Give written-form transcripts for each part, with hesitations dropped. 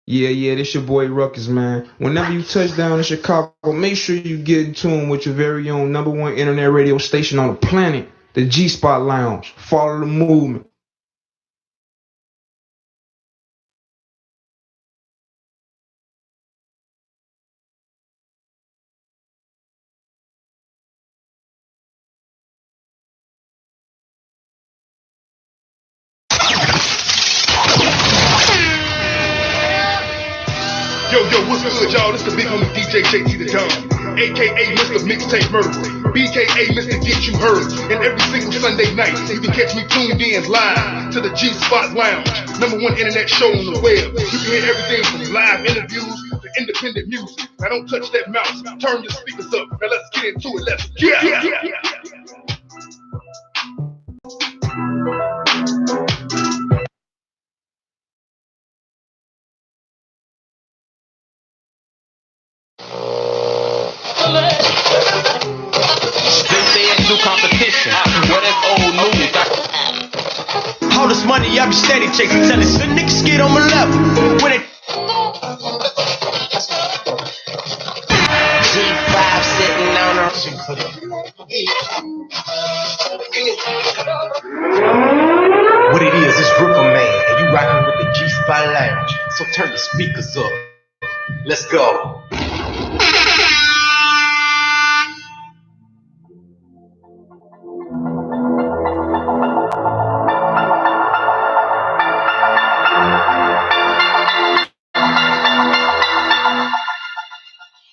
Yeah, this your boy Ruckus, man. Whenever you touch down in Chicago, make sure you get in tune with your very own #1 internet radio station on the planet, the G-Spot Lounge. Follow the movement. Yo, what's good, y'all? This the big homie DJ JT the Don, aka Mr. Mixtape Murderer, BKA Mr. Get You Heard. And every single Sunday night, you can catch me tuned in live to the G-Spot Lounge, #1 internet show on the web. You can hear everything from live interviews to independent music. Now don't touch that mouse, turn your speakers up. Now let's get into it. Let's get it. Competition. What is old news? All this money I be steady chasing, telling some niggas get on my level. When it G5 sitting on her. What it is Ripper Man, and you rockin' with the G-Spot Lounge. So turn the speakers up. Let's go.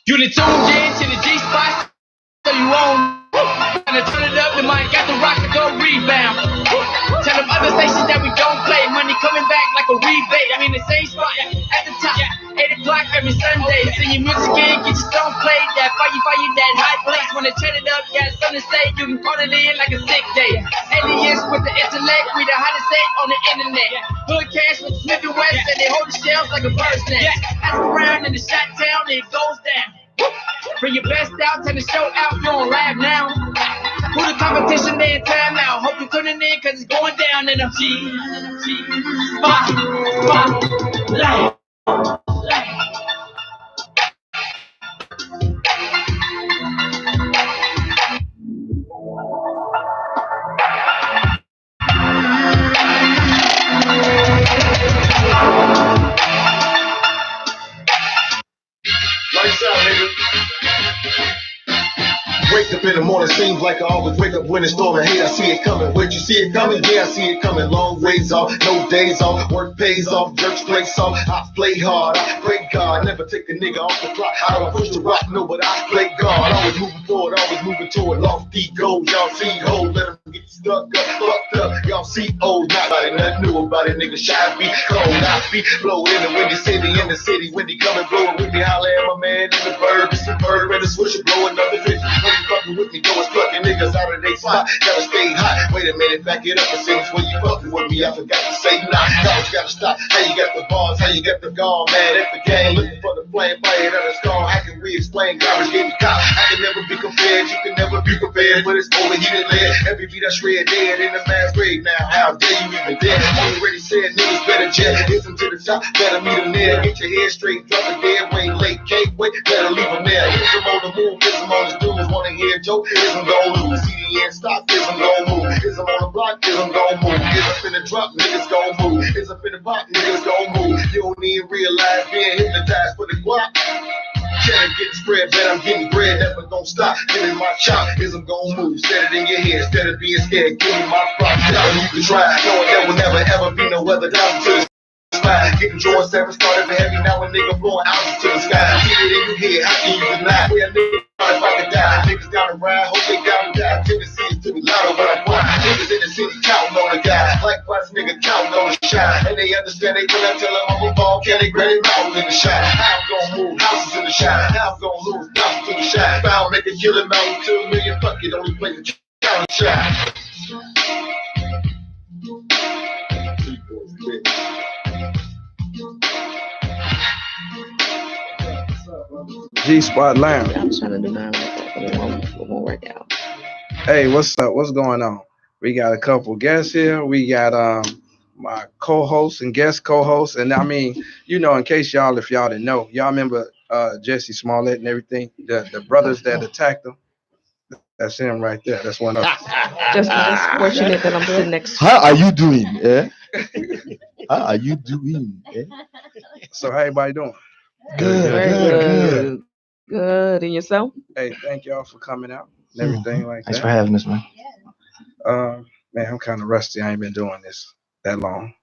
You done tuned in to the G-Spot, so you on. Gonna turn it up, the mic got the rock to go rebound. Tell them other stations that we don't play, money coming back like a rebate. I'm in the same spot at the top, 8 o'clock every Sunday. Sing your music in, get your stone played, that fire, that high place. Wanna turn it up, got something to say, you can call it in like a sick day. Aliens with the intellect, we the hottest set on the internet. Hood cash with Smith and West, and they hold the shells like a bird's nest. Ask around in the shot town, it goes down. Bring your best out, turn the show out, you on live now. Who the competition, they in time out. Hope you tuning in, cause it's going down in the G-Spot Lounge. Lights out, nigga. Wake up in the morning, seems like I always wake up when it's storming. Hey, I see it coming. Where'd you see it coming? Yeah, I see it coming. Long ways off, no days off. Work pays off, jerks place off. I play hard, I pray God. Never take a nigga off the clock. I don't push the rock, no, but I play God. Always moving forward, always moving toward lofty goals. Y'all see hoes, let them get stuck up, fucked up. Y'all see old, nobody nothing new about it. Nigga shy be cold, I be blow in the windy city, windy coming, blowing with me. Holla at my man in the bird, it's a bird, and the swisher blowing up the 50. Fucking with me, go and plucking niggas out of their spot. Gotta stay hot. Wait a minute, back it up. It seems when you fucking with me, I forgot to say nah. Y'all gotta stop. How you got the bars? How you got the gone? Man, at the game, looking for the flame fire that is gone. How can we explain garbage getting caught? I can never be compared. You can never be prepared, but it's overheated lead. Every beat I shred dead in the mass grade now. How dare you even dare? Already said niggas better jet. Hit them to the top, better meet them there. Get your head straight, drop a dead weight late. Can't wait, better leave them there. Hit them on the move, hit them on the dudes. Wanna hear a joke? Ism gon' lose. CDN stop, ism gon' move. Ism on the block, ism gon' move. Ism finna drop, niggas gon' move. Ism finna pop, niggas gon' move. You don't even realize being hypnotized for the guap. Can't get spread, bet I'm getting bread, never gon' stop. Give me my chop, ism gon' move. Set it in your head, instead of being scared, give me my prop. Tell you can try, knowing there will never ever be no other down to the sky. Getting Jordan 7 started for heavy, now a nigga blowing ounces to the sky. Keep it in your head, how can you deny? Where a nigga if I can die, niggas down the ride, hope they down to die. Tennessee is to be louder when I grind. Niggas in the city counting on the guy. Likewise, nigga counting on the shine. And they understand they when I tell them I'm a ball, can they grant it out in the shine? How I'm gon' move, houses in the shine. How I'm gon' lose, houses in the shine. Found make a killing mountain 2 million, fuck it, only play the count and shine. G-Spot Lounge. I'm trying to do mine like that, but it won't work out. Hey, what's up? What's going on? We got a couple guests here. We got my co-host and guest co-host. And I mean, in case if y'all didn't know, y'all remember Jesse Smollett and everything, the brothers that attacked him. That's him right there. That's one of them. Just fortunate that I'm sitting next to How are you doing? Eh? How are you doing? Eh? So how everybody doing? Very good. Good. And yourself? Hey, thank y'all for coming out and everything like Thanks that. for having us, man. Man, I'm kind of rusty. I ain't been doing this that long.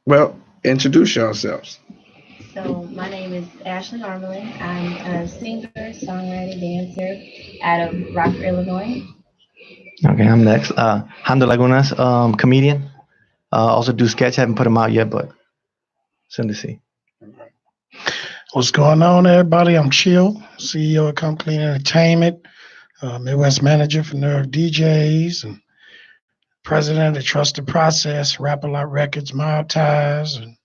Well, introduce yourselves. So my name is Ashleye Armelin. I'm a singer, songwriter, dancer out of Rockford, Illinois. Okay, I'm next. Hondo Lagunas, comedian. Also do sketch. Haven't put them out yet, but soon to see. What's going on, everybody? I'm Chill, CEO of Come Clean Entertainment, Midwest manager for Nerve DJs, and president of Trust the Process, Rap A Lot Records, Mild Ties, and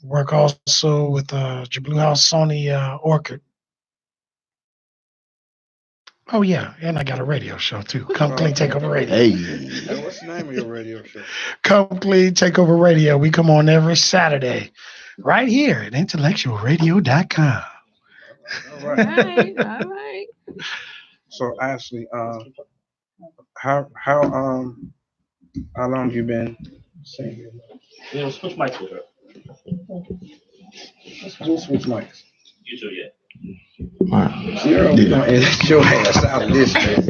work also with Blue House Sony Orchid. Oh, yeah, and I got a radio show, too. Come Clean Takeover Radio. Hey. Hey, what's the name of your radio show? Come Clean Takeover Radio. We come on every Saturday right here at intellectualradio.com. All right. All right. So Ashley, how long you been singing? Switch mics with her. Just switch mics. You too, yeah. You're gonna edit your ass out of this, man.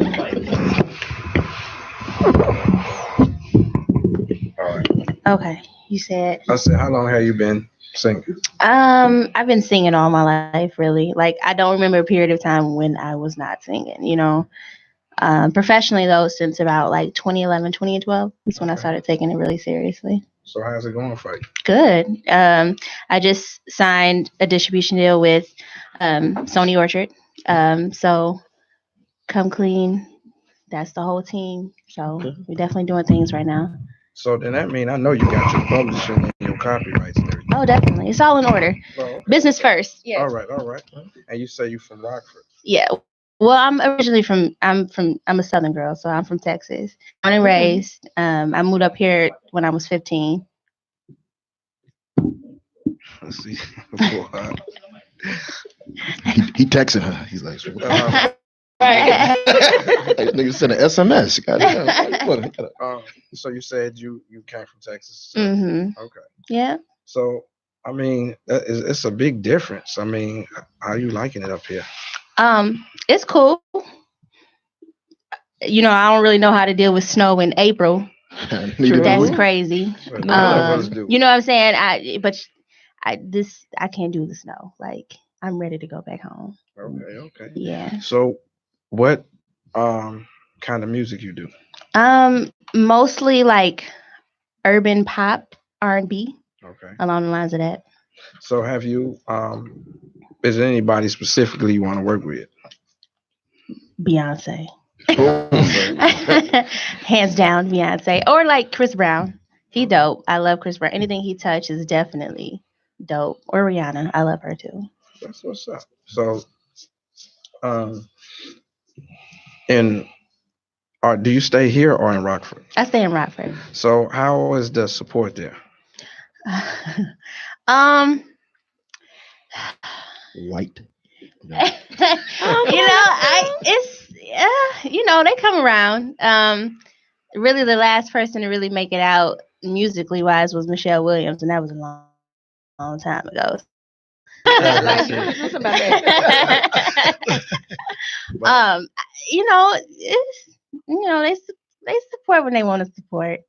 All right. Okay, you said. I said, how long have you been singing? I've been singing all my life, really. Like I don't remember a period of time when I was not singing. Professionally though, since about like 2011, 2012, that's when I started taking it really seriously. So how's it going for you? Good. I just signed a distribution deal with Sony Orchard. So Come Clean, that's the whole team. So we're definitely doing things right now. So then that means I know you got your publishing and your copyrights and everything. Oh, definitely. It's all in order. Oh, okay. Business first. Yeah. All right. And you say you from Rockford? Yeah. Well, I'm originally I'm a Southern girl, so I'm from Texas. Born and raised. I moved up here when I was 15. Let's see. He texting her. He's like, Right. nigga sent an SMS. Goddamn. So you said you came from Texas. So, Okay. Yeah. So I mean, it's a big difference. I mean, how you liking it up here? It's cool. I don't really know how to deal with snow in April. That's crazy. You know what I'm saying? I can't do the snow. Like I'm ready to go back home. Okay. Yeah. So what kind of music you do? Mostly like urban pop, R&B. Okay. Along the lines of that. So have you is there anybody specifically you want to work with? Beyonce. Hands down, Beyonce. Or like Chris Brown. He dope. I love Chris Brown. Anything he touches is definitely dope. Or Rihanna. I love her too. That's what's up. So do you stay here or in Rockford? I stay in Rockford. So how is the support there? White. They come around. Really the last person to really make it out musically wise was Michelle Williams, and that was a long time ago. What's about that? They support when they want to support.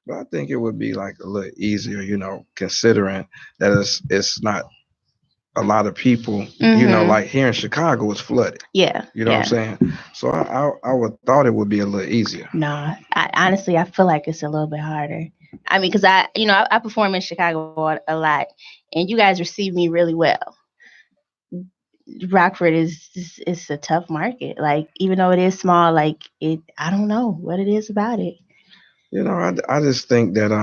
But I think it would be like a little easier, considering that it's not a lot of people, like here in Chicago, it's flooded. Yeah. You know what I'm saying? So I would thought it would be a little easier. No, honestly, I feel like it's a little bit harder. I mean, because I perform in Chicago a lot, and you guys receive me really well. Rockford is a tough market. Like, even though it is small, I don't know what it is about it. I just think that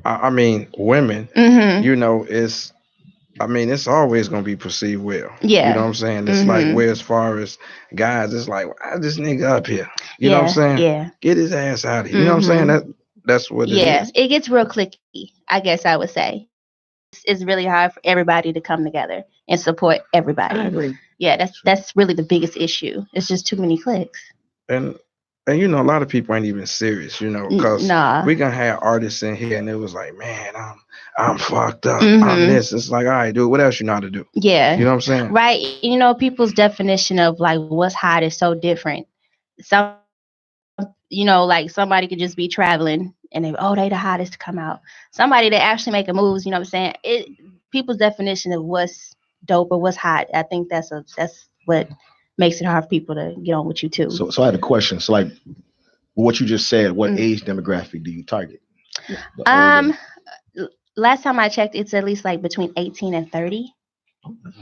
I mean, women, it's I mean, it's always gonna be perceived well. Yeah. You know what I'm saying? It's like where as far as guys, it's like why this nigga up here? You know what I'm saying? Yeah. Get his ass out of here. You know what I'm saying? That's what it is. It gets real clicky, I guess I would say. It's really hard for everybody to come together and support everybody. I agree. Yeah, that's really the biggest issue. It's just too many clicks. And you know, a lot of people ain't even serious, you know, because we gonna have artists in here and it was like, man, I'm fucked up. I'm this. It's like, all right, dude, what else you know how to do? Yeah. You know what I'm saying? Right. You know, people's definition of like what's hot is so different. Some, you know, like somebody could just be traveling and they the hottest to come out. Somebody that actually making moves, you know what I'm saying? People's definition of what's dope or what's hot, I think that's what makes it hard for people to get on with you too. So I had a question. So like what you just said, what age demographic do you target? Last time I checked, it's at least like between 18 and 30.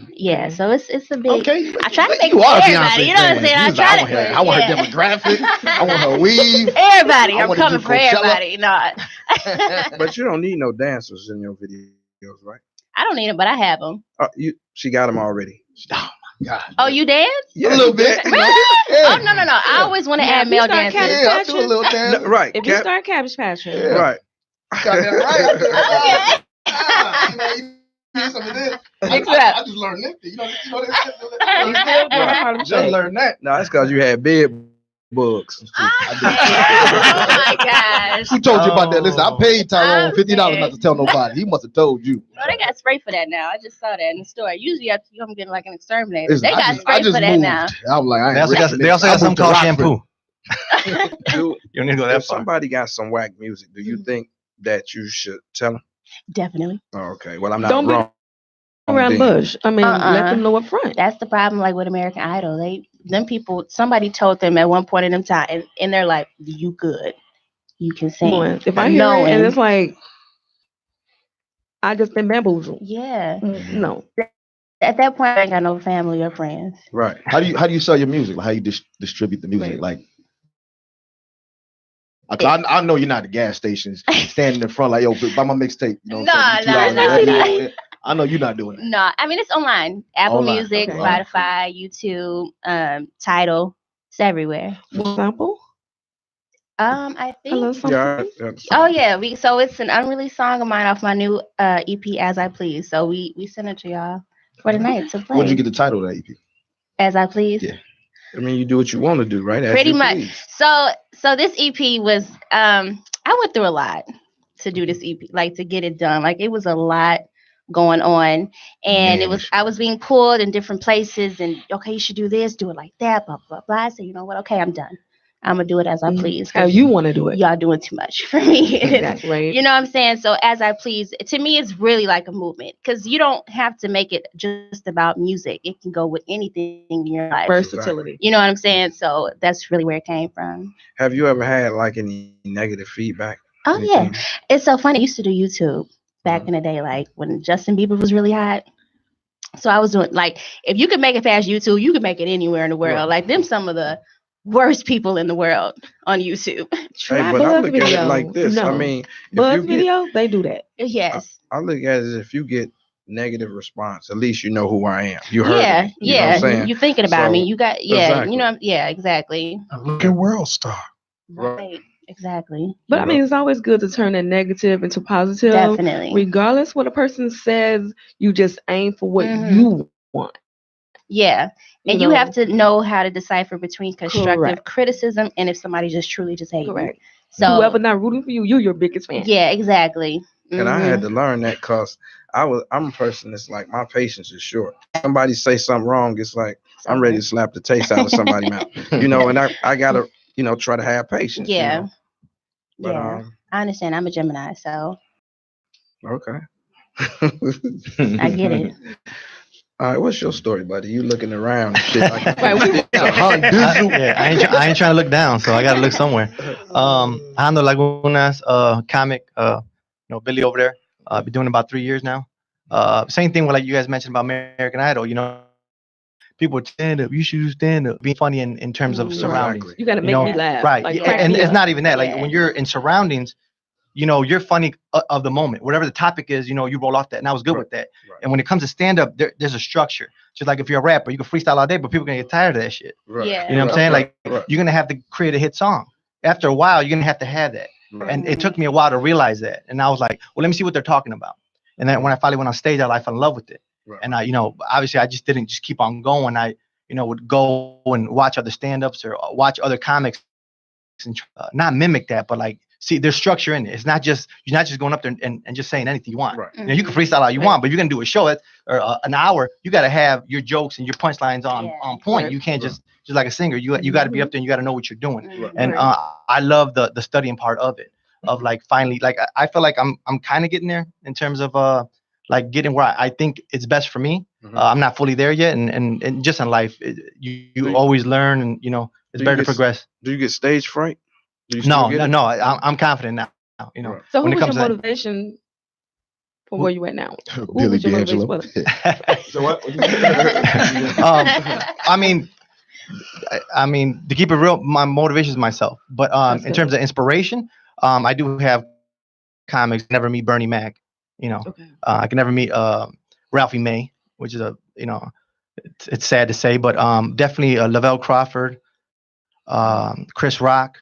Yeah, so it's a big. Okay, I try to make you are everybody. You know what I'm saying? I want her demographic. I want her weave. Everybody, I'm coming for everybody. No. But you don't need no dancers in your videos, right? I don't need them, but I have them. She got them already. Oh my God. Oh, you dance? Yeah, a little bit. Really? Oh no. I always want to add male dancers. Yeah, I do a little dance. No, right. If you start Cabbage Patch, right. Got that Okay. You hear some of this? Mix it up. I just learned Nitty. You know Just learn that. No, that's because you had bed bugs. Oh my gosh. Who told you about that? Listen, I paid Tyrone $50 not to tell nobody. He must have told you. No, they got spray for that now. I just saw that in the store. Usually after you come getting like an exterminator. Listen, They got spray for that moved. now. I'm like, They also got something called shampoo. Dude, You don't need to go that if far. somebody got some whack music, do you think that you should tell them? Definitely. Oh, okay. Well, I'm not Don't be wrong. around bush. I mean, let them know up front. That's the problem, like with American Idol. Them people, somebody told them at one point in them time in their life, you good. You can sing. If I hear it and it's like, I just been bamboozled. Yeah. No. At that point, I ain't got no family or friends. Right. How do you sell your music? Like, how you distribute the music? Like, I know you're not at the gas stations standing in front like, yo, buy my mixtape. You know, No. I know you're not doing that. No, I mean it's online. Apple Music, okay. Spotify, YouTube, Tidal. It's everywhere. Sample? I think. Yeah. Oh yeah, so it's an unreleased song of mine off my new EP, As I Please. So we sent it to y'all for the night to play. Where'd you get the title of that EP? As I Please. Yeah. I mean, you do what you want to do, right? Pretty much. So this EP was I went through a lot to do this EP, like to get it done. Like it was a lot going on, and I was being pulled in different places, and okay, you should do this, do it like that, blah blah blah. I said, you know what? Okay, I'm done. I'm gonna do it as I please. How you want to do it? Y'all doing too much for me. Exactly. Right. You know what I'm saying? So as I please, to me, it's really like a movement because you don't have to make it just about music. It can go with anything in your life. Versatility. You know what I'm saying? So that's really where it came from. Have you ever had like any negative feedback? Oh yeah, it's so funny. I used to do YouTube back in the day, like when Justin Bieber was really hot. So I was doing like, if you could make it past YouTube, you could make it anywhere in the world. Like them, some of the worst people in the world on YouTube. Hey, but I look at it like this. I mean, Buzz video, they do that. Yes. I look at it as if you get negative response, at least you know who I am. You heard me. You know what I'm saying? You're thinking about me. You got, exactly. you know, exactly. Look at World Star. Right. Exactly. But I mean, it's always good to turn that negative into positive. Definitely. Regardless what a person says, you just aim for what you want. Yeah. And you have to know how to decipher between constructive criticism and if somebody just truly just hates you. So whoever not rooting for you, you're your biggest fan. Yeah, exactly. And I had to learn that because I'm a person that's like, my patience is short. Somebody say something wrong, it's like I'm ready to slap the taste out of somebody's mouth. You know, and I gotta, you know, try to have patience. Yeah. You know? But, I understand. I'm a Gemini, so okay. I get it. All right, what's your story, buddy? You looking around and shit like yeah, I ain't trying to look down, so I gotta look somewhere. Hondo Lagunas, comic, Billy over there. Been doing it about 3 years now. Same thing with like you guys mentioned about American Idol, you know. People stand up, you should stand up. Be funny in terms of surroundings. You gotta make me laugh. Right. Like, and it's not even that. Like when you're in surroundings, you know, you're funny of the moment. Whatever the topic is, you know, you roll off that. And I was good with that. Right. And when it comes to stand up, there's a structure. Just like if you're a rapper, you can freestyle all day, but people are gonna get tired of that shit. Right. Yeah. You know what I'm saying? Like you're gonna have to create a hit song. After a while, you're gonna have to have that. Right. And it took me a while to realize that. And I was like, well, let me see what they're talking about. And then when I finally went on stage, I fell in love with it. Right. And I, you know, obviously I just didn't just keep on going. I, you know, would go and watch other stand-ups or watch other comics and not mimic that, but like see there's structure in it. It's not just you're not just going up there and just saying anything you want. Right. You know, you can freestyle all you want, but you're gonna do a show or an hour. You got to have your jokes and your punchlines on point. You can't just like a singer. You got to be up there and you got to know what you're doing. Right. And I love the studying part of it. Of like finally, like I feel like I'm kind of getting there in terms of like getting where I think it's best for me. I'm not fully there yet, and just in life, you always learn, and you know it's better to progress. Do you get stage fright? No. I'm confident now. You know. Right. So who when it was comes your to motivation for where you at now? Billy Diangelo. So what? I mean, to keep it real, my motivation is myself. But in terms of inspiration, I do have comics. Never meet Bernie Mac. You know, I can never meet Ralphie May, which is you know, it's sad to say, but definitely Lavelle Crawford, Chris Rock,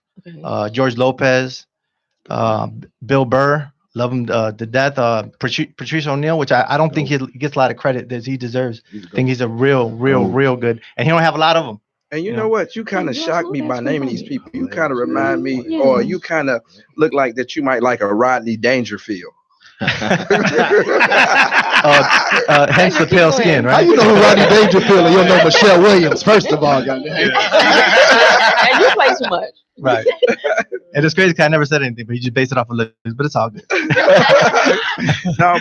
George Lopez, Bill Burr, love him to death. Patrice O'Neal, which I don't think he gets a lot of credit that he deserves. I think he's a real good, and he don't have a lot of them. And you know what? You kind of shocked me by naming these people. You kind of remind me, or you kind of look like that you might like a Rodney Dangerfield. Hence the pale skin, right? How you know who Rodney Dangerfield and you know Michelle Williams, first of all, goddamn. And you play too much. Right. And it's crazy because I never said anything, but you just based it off of looks, but it's all good. No,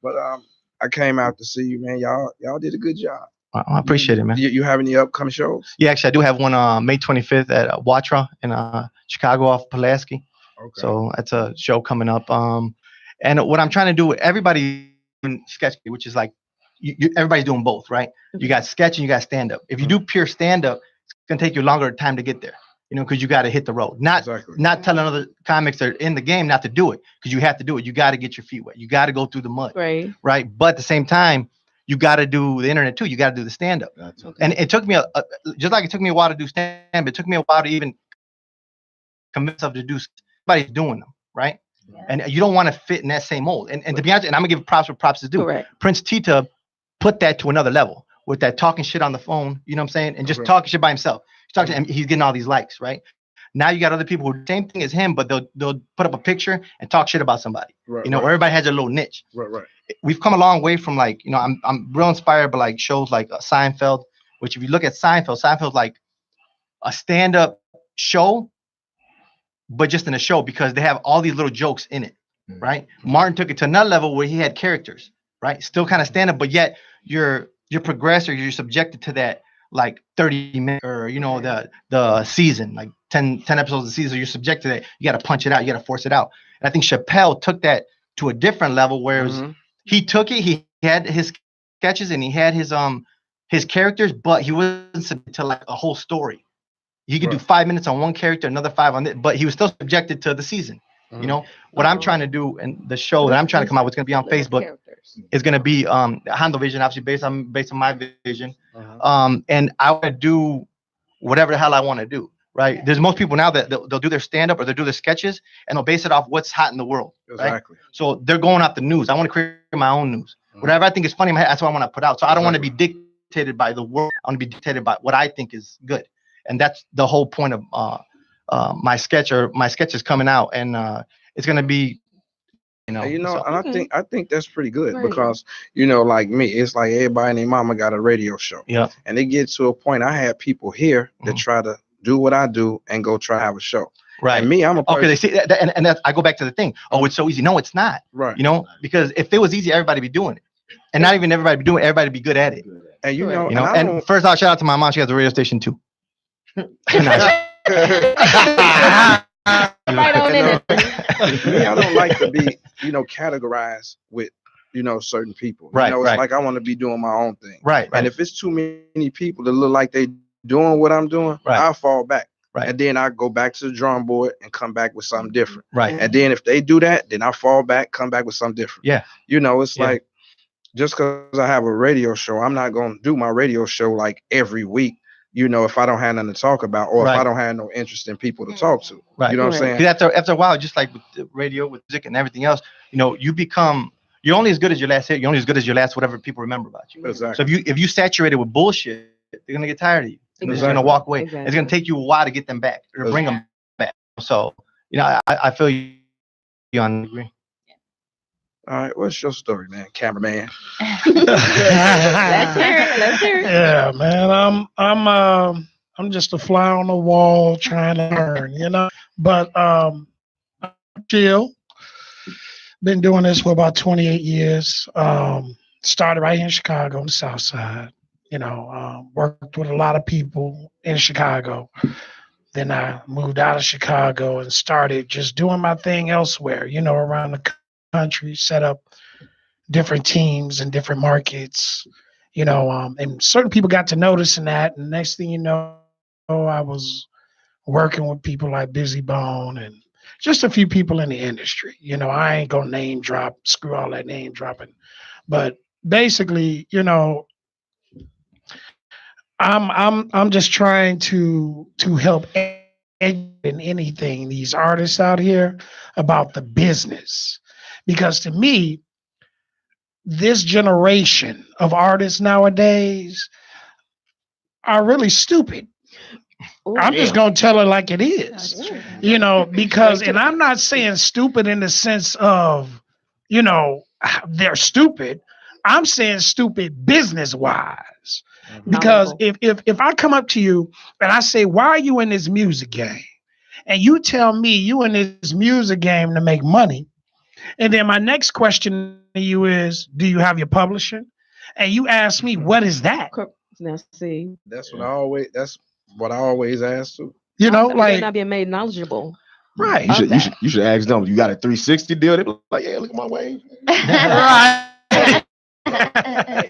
but I came out to see you, man. Y'all did a good job. I appreciate it, man. You have any upcoming shows? Yeah, actually, I do have one May 25th at Watra in Chicago off Pulaski. Okay. So that's a show coming up. And what I'm trying to do, everybody in sketch, which is like, everybody's doing both, right? You got sketch and you got stand up. If you do pure stand up, it's gonna take you longer time to get there, you know, because you got to hit the road. Not telling other comics that are in the game not to do it, because you have to do it. You got to get your feet wet. You got to go through the mud, right? But at the same time, you got to do the internet too. You got to do the stand up. And it took me just like it took me a while to do stand up. It took me a while to even convince myself to do. Everybody's doing them, right? And you don't want to fit in that same mold. And to be honest, and I'm gonna give props where props is due. Prince Tita put that to another level with that talking shit on the phone, you know what I'm saying? And just talking shit by himself. He's talking, and he's getting all these likes, right? Now you got other people who do the same thing as him, but they'll put up a picture and talk shit about somebody. You know, everybody has their little niche. Right. We've come a long way from, like, you know, I'm real inspired by like shows like Seinfeld, which if you look at Seinfeld's like a stand-up show, but just in a show, because they have all these little jokes in it, right? Martin took it to another level where he had characters, right? Still kind of stand up, but yet you're progressed, or you're subjected to that like 30 minutes, or you know, the season, like 10 episodes of the season, you're subjected to that. You got to punch it out, you got to force it out. And I think Chappelle took that to a different level, whereas he took it, he had his sketches and he had his characters, but he wasn't subjected to like a whole story. He could do 5 minutes on one character, another 5 on it, but he was still subjected to the season. You know what I'm trying to do, and the show that I'm trying to come out with, it's going to be on Facebook. It's going to be Hondo Vision, obviously based on my vision. And I want to do whatever the hell I want to do. Right? There's most people now that they'll do their stand up or they'll do their sketches and they'll base it off what's hot in the world. Exactly. Right? So they're going off the news. I want to create my own news. Whatever I think is funny, that's what I want to put out. So I don't want to be dictated by the world. I want to be dictated by what I think is good. And that's the whole point of my sketch, or my sketch is coming out, and it's gonna be, you know. So. And I think that's pretty good, because you know, like me, it's like everybody and their mama got a radio show. Yeah. And it gets to a point. I had people here that try to do what I do and go try to have a show. Right. And me, I'm a person. Okay. They see that, and that's, I go back to the thing. Oh, it's so easy. No, it's not. Right. You know, because if it was easy, everybody be doing it, and not even everybody be doing it. Everybody be good at it. And you know, and first I'll shout out to my mom. She has a radio station too. Right on in it. Me, I don't like to be, you know, categorized with, you know, certain people. Right. You know, it's like I want to be doing my own thing. Right. And if it's too many people that look like they doing what I'm doing, I'll fall back. Right. And then I go back to the drawing board and come back with something different. Right. And then if they do that, then I fall back, come back with something different. Yeah. You know, it's Yeah. like just because I have a radio show, I'm not going to do my radio show like every week. You know, if I don't have nothing to talk about, or if I don't have no interest in people to talk to. Right. You know what I'm saying? Because after a while, just like with the radio, with music and everything else, you know, you're only as good as your last hit. You're only as good as your last whatever people remember about you. Exactly. So if you saturate it with bullshit, they're gonna get tired of you. And they're gonna walk away. It's gonna take you a while to get them back or bring them back. So you know, I feel you on agree. All right, what's your story, man, cameraman? Let's hear it. Yeah, man. I'm just a fly on the wall trying to learn, you know. But I'm chill. Been doing this for about 28 years. Started right here in Chicago on the South Side. You know, worked with a lot of people in Chicago. Then I moved out of Chicago and started just doing my thing elsewhere, you know, around the country, set up different teams in different markets, you know, and certain people got to noticing that. And next thing you know, I was working with people like Busy Bone and just a few people in the industry. You know, I ain't gonna name drop, screw all that name dropping. But basically, you know, I'm just trying to help in anything these artists out here about the business. Because to me, this generation of artists nowadays are really stupid. I'm just going to tell it like it is, you know, because, and I'm not saying stupid in the sense of, you know, they're stupid. I'm saying stupid business wise. Because if I come up to you and I say, why are you in this music game? And you tell me you in this music game to make money. And then my next question to you is, do you have your publishing? And you ask me, what is that? Now see. That's what I always ask too. You know, like they're not being made knowledgeable. Right. You should ask them. You got a 360 deal? They be like, yeah, look at my wave. Right.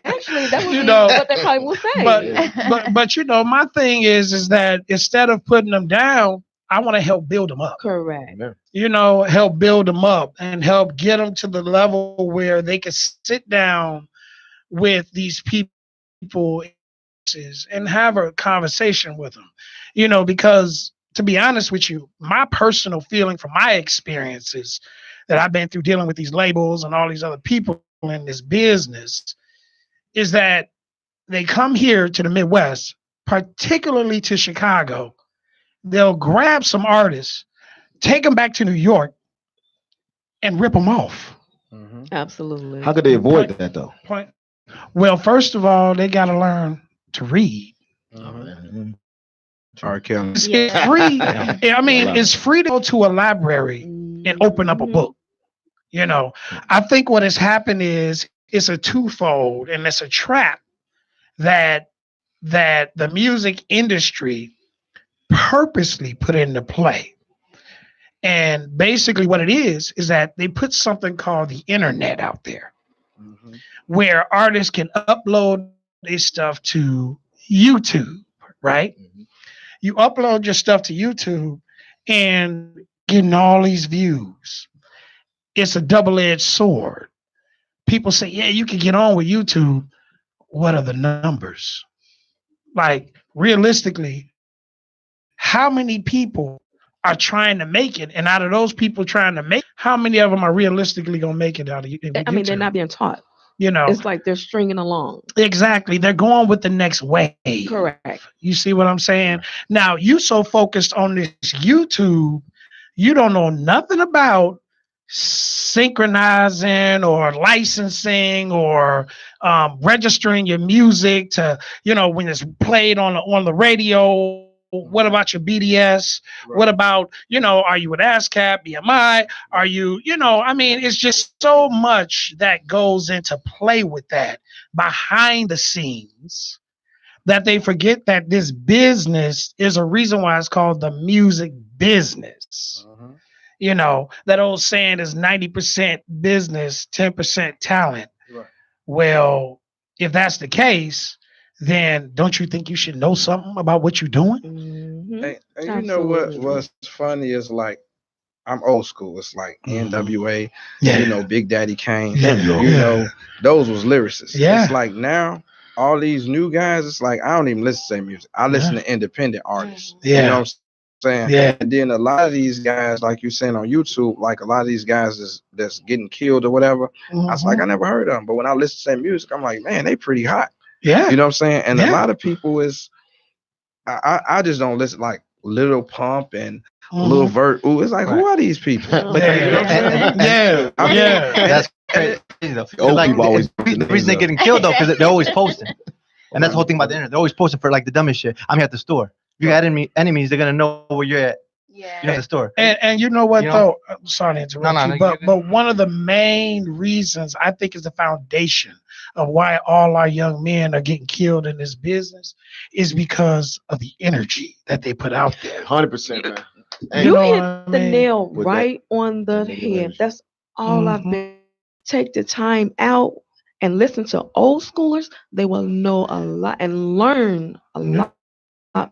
Actually, that would be what they probably will say. But you know, my thing is that instead of putting them down, I want to help build them up. Correct. You know, help build them up and help get them to the level where they can sit down with these people and have a conversation with them. You know, because to be honest with you, my personal feeling from my experiences that I've been through dealing with these labels and all these other people in this business is that they come here to the Midwest, particularly to Chicago. They'll grab some artists, take them back to New York, and rip them off. Mm-hmm. Absolutely. How could they avoid that though? Well, first of all, they got to learn to read. It's free. I mean, it's free to go to a library and open up a book. You know, I think what has happened is it's a twofold, and it's a trap that the music industry purposely put into play. And basically what it is that they put something called the internet out there, where artists can upload their stuff to YouTube, right? You upload your stuff to YouTube and getting all these views. It's a double-edged sword. People say, yeah, you can get on with YouTube. What are the numbers? Like, realistically, how many people are trying to make it? And out of those people trying to make it, how many of them are realistically going to make it out of YouTube? I mean, they're not being taught. You know, it's like they're stringing along. Exactly. They're going with the next wave. Correct. You see what I'm saying? Now, you so focused on this YouTube, you don't know nothing about synchronizing or licensing or registering your music to, you know, when it's played on the radio. What about your BDS? Right. What about, you know, are you with ASCAP, BMI? Are you, you know, I mean, it's just so much that goes into play with that behind the scenes that they forget that this business is a reason why it's called the music business. You know, that old saying is 90% business, 10% talent. Right. Well, if that's the case, then don't you think you should know something about what you're doing? And you know what's funny is like I'm old school. It's like NWA, you know, Big Daddy Kane. You know, those was lyricists. It's like now all these new guys, it's like I don't even listen to their music. I listen to independent artists. You know what I'm saying? And then a lot of these guys, like you saying on YouTube, like a lot of these guys that's getting killed or whatever. I was like, I never heard of them. But when I listen to their music, I'm like, man, they pretty hot. Yeah. You know what I'm saying? And a lot of people is I just don't listen like Little Pump and Lil Vert. Ooh, it's like, who are these people? But you know what I'm saying? That's crazy though. Like, the reason they're getting killed though, because they're always posting. And that's the whole thing about the internet. They're always posting for like the dumbest shit. I'm here at the store. If you got enemies, they're gonna know where you're at. Yeah. You're at the store. And you know what though? I'm sorry to interrupt you, but one of the main reasons I think is the foundation of why all our young men are getting killed in this business is because of the energy that they put out there. 100%, man. You hit the nail right on the head. That's all I've been. Take the time out and listen to old schoolers. They will know a lot and learn a lot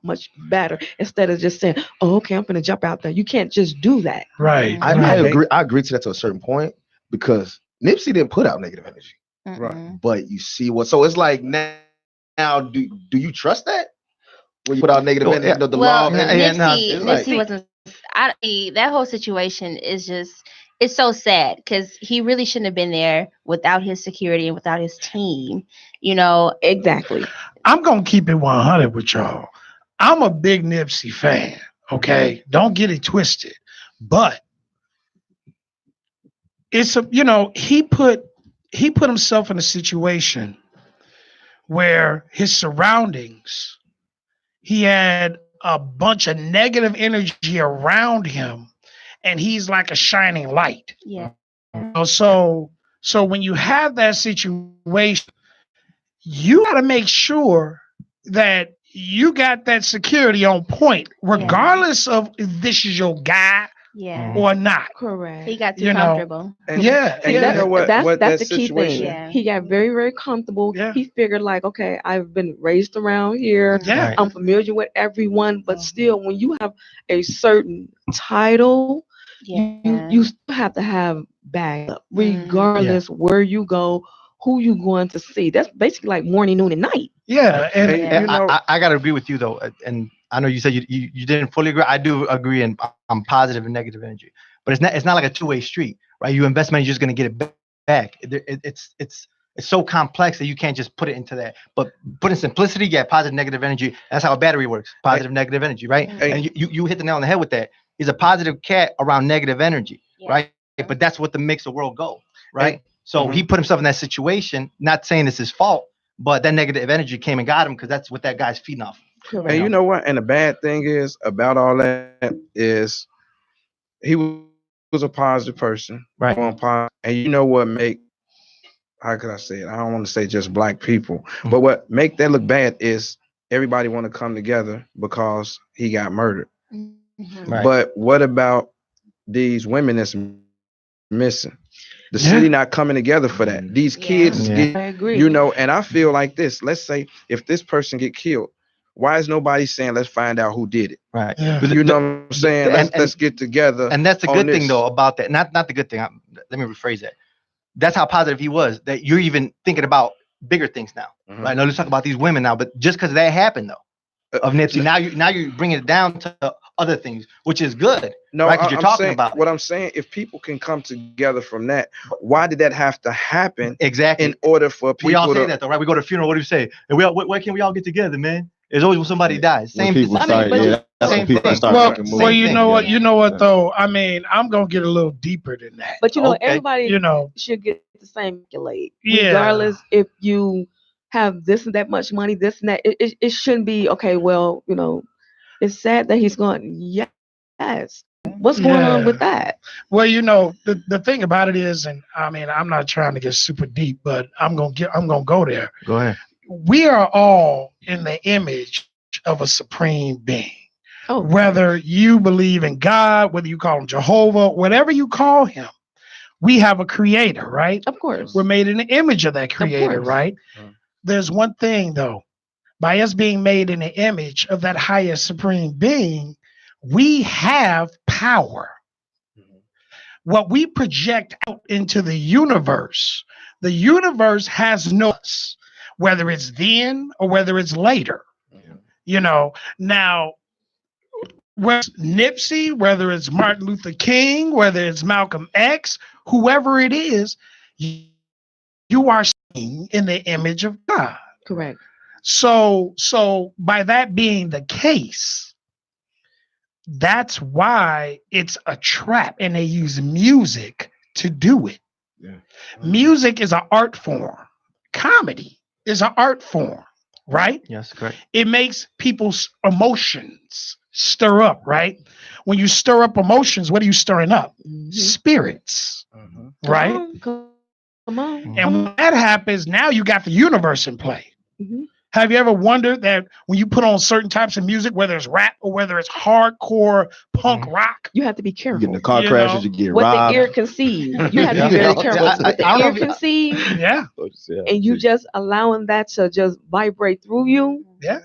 much better instead of just saying, "Oh, okay, I'm gonna jump out there." You can't just do that. Right. I agree to that to a certain point because Nipsey didn't put out negative energy. Right. But you see what? So it's like now do you trust that? When you put out negative energy, the law. Nipsey wasn't. That whole situation is just. It's so sad because he really shouldn't have been there without his security and without his team. You know, exactly. I'm gonna keep it 100 with y'all. I'm a big Nipsey fan. Okay, don't get it twisted. But it's he put himself in a situation where his surroundings, he had a bunch of negative energy around him. And he's like a shining light. Yeah. So when you have that situation, you got to make sure that you got that security on point, regardless of if this is your guy or not. Correct. He got too comfortable. And you know what? That's the key thing. Yeah. He got very, very comfortable. Yeah. He figured like, okay, I've been raised around here. Yeah. I'm familiar with everyone, but still, when you have a certain title, you still have to have backup, regardless where you go, who you going to see. That's basically like morning, noon, and night. Yeah, and you know, I gotta agree with you though, and I know you said you didn't fully agree. I do agree, and I'm positive and negative energy, but it's not like a two-way street, right? You invest money, you're just gonna get it back. It's so complex that you can't just put it into that. But put in simplicity, positive, negative energy. That's how a battery works. Positive, negative energy, right? And you hit the nail on the head with that. He's a positive cat around negative energy, right? But that's what the mix of world go, right? So he put himself in that situation, not saying it's his fault, but that negative energy came and got him because that's what that guy's feeding off. And you know what? And the bad thing is about all that is he was a positive person, right? And you know what how could I say it? I don't want to say just black people, but what make that look bad is everybody want to come together because he got murdered. Right. But what about these women that's missing? The city not coming together for that. These kids, I agree. You know, and I feel like this. Let's say if this person get killed, why is nobody saying let's find out who did it? Right. Yeah. You know what I'm saying? Let's get together. And that's the good thing though about that. Not the good thing. Let me rephrase that. That's how positive he was. That you're even thinking about bigger things now. Right. Now let's talk about these women now. But just because that happened though, of Nipsey, now you're bringing it down to other things, which is good. No, right? You're talking about what I'm saying. If people can come together from that, why did that have to happen? Exactly. In order for people, we all say that though, right? We go to a funeral. What do we say? And where can we all get together, man? It's always when somebody dies. Same thing. Well, you know what? You know what though? I mean, I'm gonna get a little deeper than that. But everybody, should get the same accolade, yeah. Regardless if you have this and that much money, this and that. It shouldn't be okay. Well, it's sad that he's gone. Yes. What's going on with that? Well, the thing about it is, and I mean, I'm not trying to get super deep, but I'm gonna go there. Go ahead. We are all in the image of a supreme being. Oh, whether you believe in God, whether you call him Jehovah, whatever you call him, we have a creator, right? Of course. We're made in the image of that creator, right? There's one thing though. by us being made in the image of that highest supreme being, we have power. What we project out into the universe has no us, whether it's then or whether it's later. You know, now, whether it's Nipsey, whether it's Martin Luther King, whether it's Malcolm X, whoever it is, you are seen in the image of God. Correct. So by that being the case, that's why it's a trap, and they use music to do it. Yeah. Music is an art form. Comedy is an art form, right? Yes, correct. It makes people's emotions stir up, right? When you stir up emotions, what are you stirring up? Spirits, right? Come on. And when that happens, now you got the universe in play. Have you ever wondered that when you put on certain types of music, whether it's rap or whether it's hardcore punk rock, you have to be careful. You get in the car crashes, you get what robbed. the ear conceives. You have to be very careful. What the ear conceives, and you just allowing that to just vibrate through you. Yeah.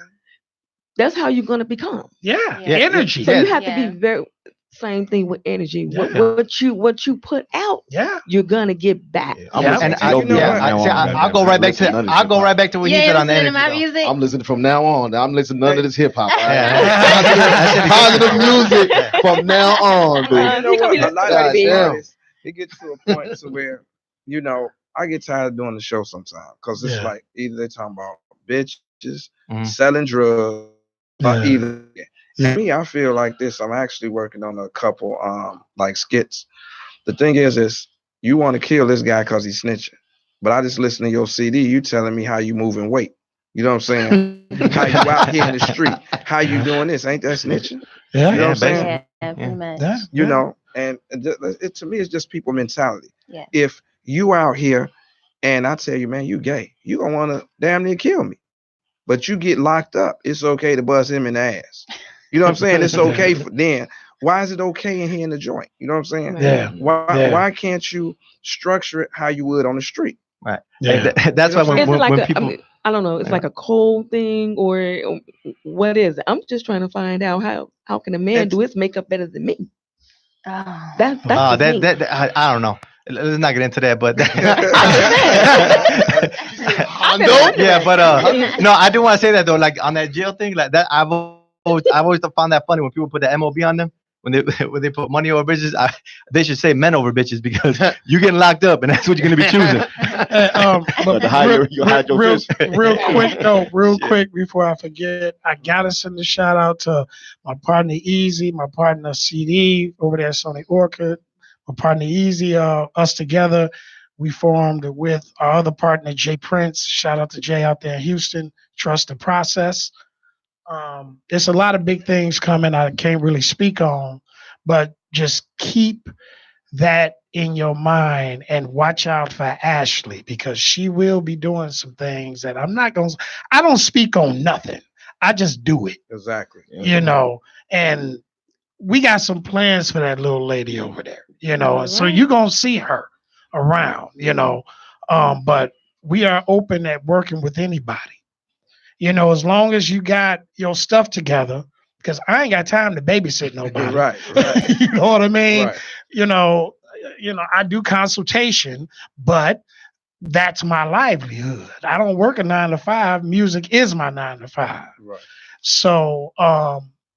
That's how you're gonna become. Energy. So you have to be very same thing with energy. What you put out, you're gonna get back. I'll go right back to what he said on the energy. I'm listening from now on. I'm listening to none of this hip hop. Positive music from now on, dude. It gets to a point to where, you know, I get tired of doing the show sometimes because it's like either they're talking about bitches, selling drugs, or either. Me, I feel like this. I'm actually working on a couple like skits. The thing is you want to kill this guy because he's snitching. But I just listen to your CD, you telling me how you moving weight. You know what I'm saying? How you out here in the street. How you doing this? Ain't that snitching? Yeah. You know what I'm saying? Pretty much. You know, and it to me, it's just people mentality. Yeah. If you out here and I tell you, man, you gay, you gonna want to damn near kill me. But you get locked up, it's okay to bust him in the ass. You know what I'm saying? It's okay for then. Why is it okay in here in the joint? You know what I'm saying? Yeah. Why can't you structure it how you would on the street? Right. Yeah. That's why when people. I mean, I don't know. It's like a cold thing, or what is it? I'm just trying to find out how can a man do his makeup better than me? That's I don't know. Let's not get into that, but yeah, but no, I do want to say that though. Like on that jail thing, like that, I've always found that funny when people put the MOB on them. When they put money over bitches, they should say men over bitches because you're getting locked up and that's what you're gonna be choosing. Real quick before I forget, I gotta send a shout out to my partner Easy, my partner CD over there at Sony Orchid, my partner Easy. Us together, we formed with our other partner Jay Prince. Shout out to Jay out there in Houston. Trust the process. There's a lot of big things coming I can't really speak on, but just keep that in your mind and watch out for Ashley because she will be doing some things that I don't speak on nothing. I just do it. Exactly. You know, and we got some plans for that little lady over there, you know, and so you're going to see her around, you know, but we are open at working with anybody. You know, as long as you got your stuff together, because I ain't got time to babysit nobody. Right. You know what I mean? Right. You know, I do consultation, but that's my livelihood. I don't work a 9 to 5. Music is my 9 to 5. Right. So,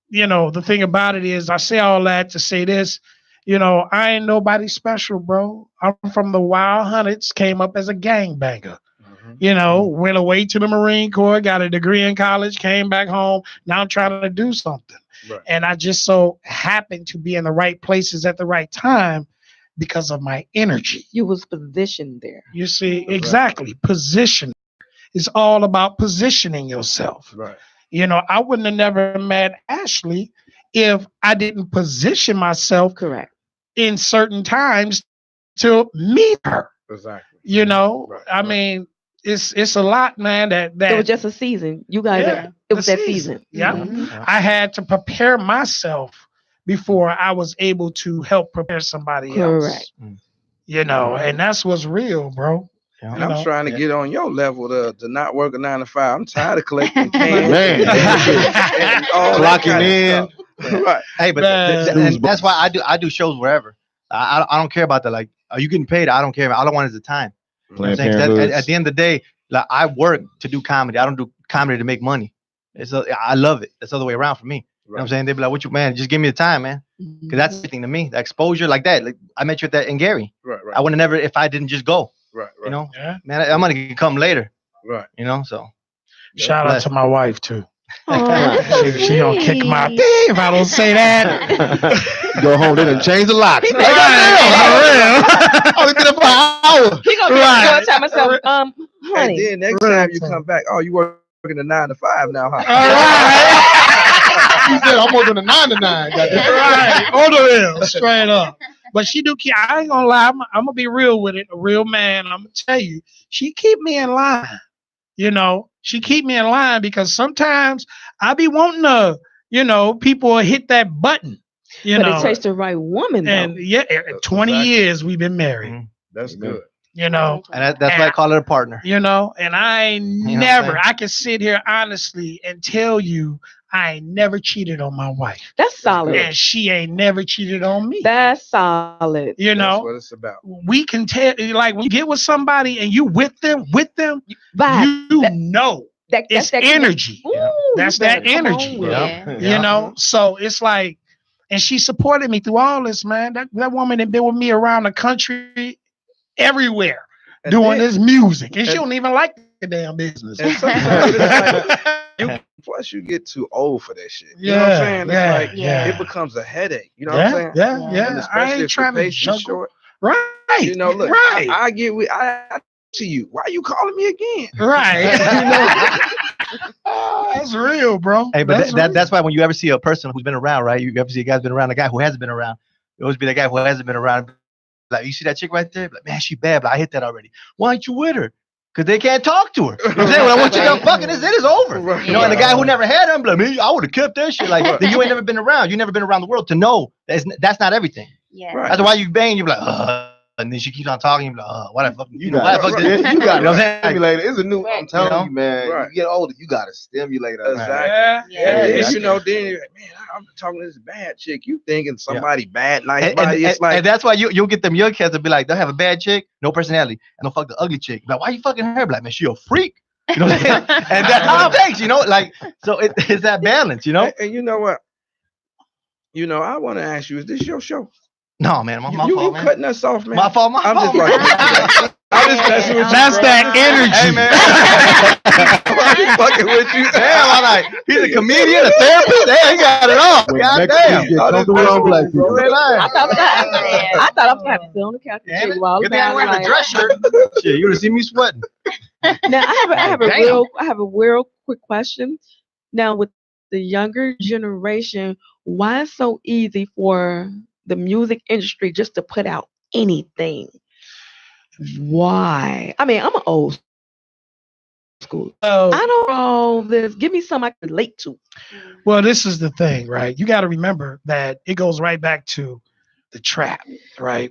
you know, the thing about it is I say all that to say this, you know, I ain't nobody special, bro. I'm from the Wild Hundreds, came up as a gangbanger. You know, went away to the Marine Corps, got a degree in college, came back home. Now I'm trying to do something. Right. And I just so happened to be in the right places at the right time because of my energy. You was positioned there. You see, exactly. Position. It's all about positioning yourself. Right. You know, I wouldn't have never met Ashley if I didn't position myself in certain times to meet her. Exactly. You know, I mean, it's a lot, man. That it was just a season. You guys, it was that season. Yeah, I had to prepare myself before I was able to help prepare somebody else. You know, and that's what's real, bro. And I'm trying to get on your level to not work a 9 to 5. I'm tired of collecting cans. Man. And all that Clocking kind of in. stuff. Right. Hey, but and that's why I do shows wherever. I don't care about that. Like, are you getting paid? I don't care. All I want is the time. You know what I'm saying? 'Cause at the end of the day, like, I work to do comedy. I don't do comedy to make money. I love it. That's the other way around for me. You know what I'm saying? They'd be like, "What you, man? Just give me the time, man." Because that's everything to me. The exposure, like that. Like, I met you at that in Gary. Right. I would have never if I didn't just go. Right. You know, man, I'm gonna come later. Right. You know, so Shout out to my wife too. Oh, she gonna kick my thing if I don't say that. Go home, they done change the locks. Only been up for an hour. He gonna be tell myself, honey. And then next time you come back, you working a 9 to 5 now, huh? All right. You said I'm working a 9 to 9. Right, on the real, straight up. But she do keep. I ain't gonna lie. I'm gonna be real with it. A real man. I'm gonna tell you. She keep me in line. You know, she keep me in line because sometimes I be wanting to. You know, people will hit that button. But it takes the right woman. And though. 20 years we've been married. That's good. You know, and that's why I call it a partner. You know, and I ain't never. I can sit here honestly and tell you. I ain't never cheated on my wife. That's solid. And she ain't never cheated on me. That's solid. You know, that's what it's about. We can tell, like, when you get with somebody and you with them, you know it's that energy. Ooh, that's that energy. You know, so it's like, and she supported me through all this, man. That woman had been with me around the country, everywhere, doing this music, and she don't even like the damn business. And sometimes it's like, plus you get too old for that shit. You know what I'm saying? It's like it becomes a headache. You know what I'm saying? Yeah. And I ain't trying to juggle. Short. Right. You know, look, right. I get with to you. Why are you calling me again? Right. That's real, bro. Hey, but that's why when you ever see a person who's been around, right? You ever see a guy's been around, a guy who hasn't been around. It always be that guy who hasn't been around. Like, you see that chick right there? Like, man, she bad, but I hit that already. Why aren't you with her? Because they can't talk to her. You know what I'm saying? When I want you done fucking, it is over. You know, and the guy who never had her, I'm like, man, I would have kept that shit. Like, you ain't never been around. You never been around the world to know that's not everything. Yeah. That's why you bang, you're like, and then she keeps on talking, you're like, what the fuck? You got a stimulator. It's a new, I'm telling you, man. Right. You get older, you got a stimulator. Exactly. Yeah. You know, then you're like, man, I'm talking to this bad chick. You thinking somebody bad, nice body. It's like, and that's why you'll get them young cats to be like, they'll have a bad chick, no personality, and they'll fuck the ugly chick. Like, why you fucking her? Like, man, she a freak. You know what I'm saying? And that's how it takes, you know? Like, so it's that balance, you know? And you know what? You know, I want to ask you, is this your show? No, man, my fault, you man. Cutting us off, man. My fault. I'm just like, I'm just messing with you. That's that energy. Hey, man. I'm fucking with you. Damn, I'm like, he's a comedian, a therapist. Damn, he got it all. God damn. I thought I was going to sit on the couch and Damn it. you all Good thing I'm wearing a dress shirt. Shit, you would have seen me sweating. Now I have a real quick question. Now, with the younger generation, why it's so easy for the music industry just to put out anything? Why? I mean, I'm an old school. I don't know all this. Give me something I can relate to. Well, this is the thing, right? You got to remember that it goes right back to the trap, right?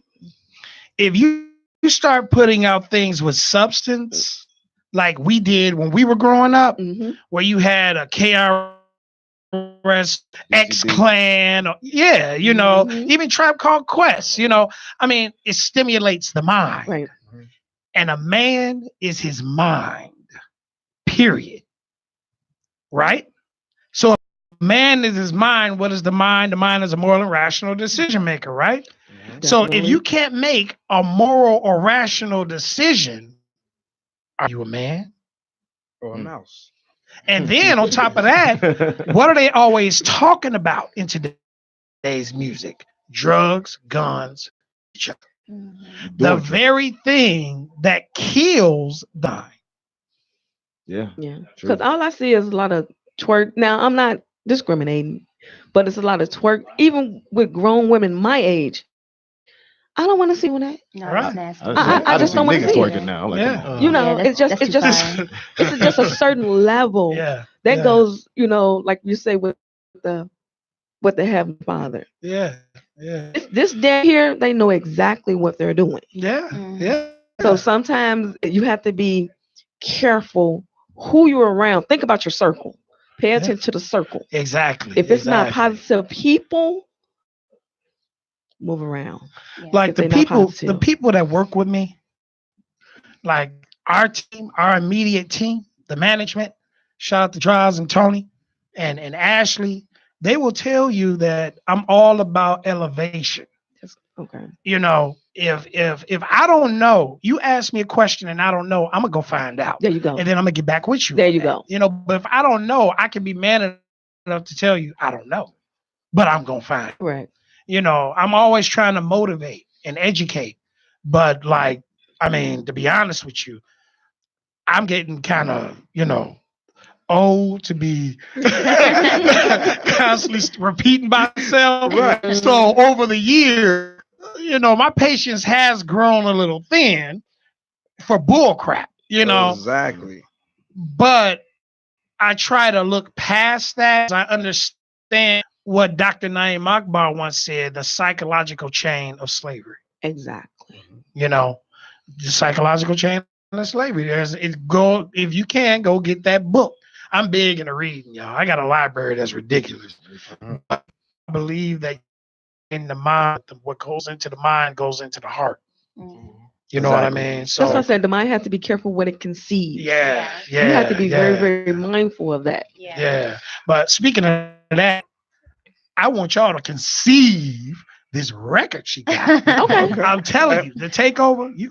If you start putting out things with substance, like we did when we were growing up, where you had a KRS, X Clan, or, you know, even Tribe Called Quest, you know, I mean, it stimulates the mind. Right. And a man is his mind, period. Right? So a man is his mind. What is the mind? The mind is a moral and rational decision maker, right? So if you can't make a moral or rational decision, are you a man? Or a mouse? And then on top of that, what are they always talking about in today's music? Drugs, guns, each other. The very thing that kills the mind. Yeah. Because all I see is a lot of twerk. Now, I'm not discriminating, but it's a lot of twerk. Even with grown women my age, I don't want to see that. No, Right. that's nasty. I just don't want to see it. Now. Like, You know, Yeah, it's just a certain level that goes, you know, like you say with the Heavenly Father. Yeah. This down here, they know exactly what they're doing. Yeah. So sometimes you have to be careful who you're around. Think about your circle. Pay attention to the circle. Exactly. If it's not positive people, move around. Like the people that work with me, like our team, our immediate team, the management, shout out to Trials and Tony and Ashley, they will tell you that I'm all about elevation. Okay. You know, if I don't know, you ask me a question and I don't know, I'm gonna go find out. There you go. And then I'm gonna get back with you. There you go. You know, but if I don't know, I can be man enough to tell you I don't know, but I'm gonna find. Right. You know, I'm always trying to motivate and educate, but like, I mean, to be honest with you, I'm getting kind of, you know, old to be constantly repeating myself. Right. So over the year, you know, my patience has grown a little thin for bull crap, you know. Exactly. But I try to look past that. I understand what Dr. Naeem Akbar once said, the psychological chain of slavery. Exactly. You know, the psychological chain of slavery. If you can, go get that book. I'm big into reading, y'all. I got a library that's ridiculous. I believe that in the mind, what goes into the mind goes into the heart. You know what I mean? So that's why I said the mind has to be careful what it conceives. Yeah. You have to be very, very mindful of that. Yeah. But speaking of that, I want y'all to conceive this record she got. Okay. I'm telling you, the takeover, you're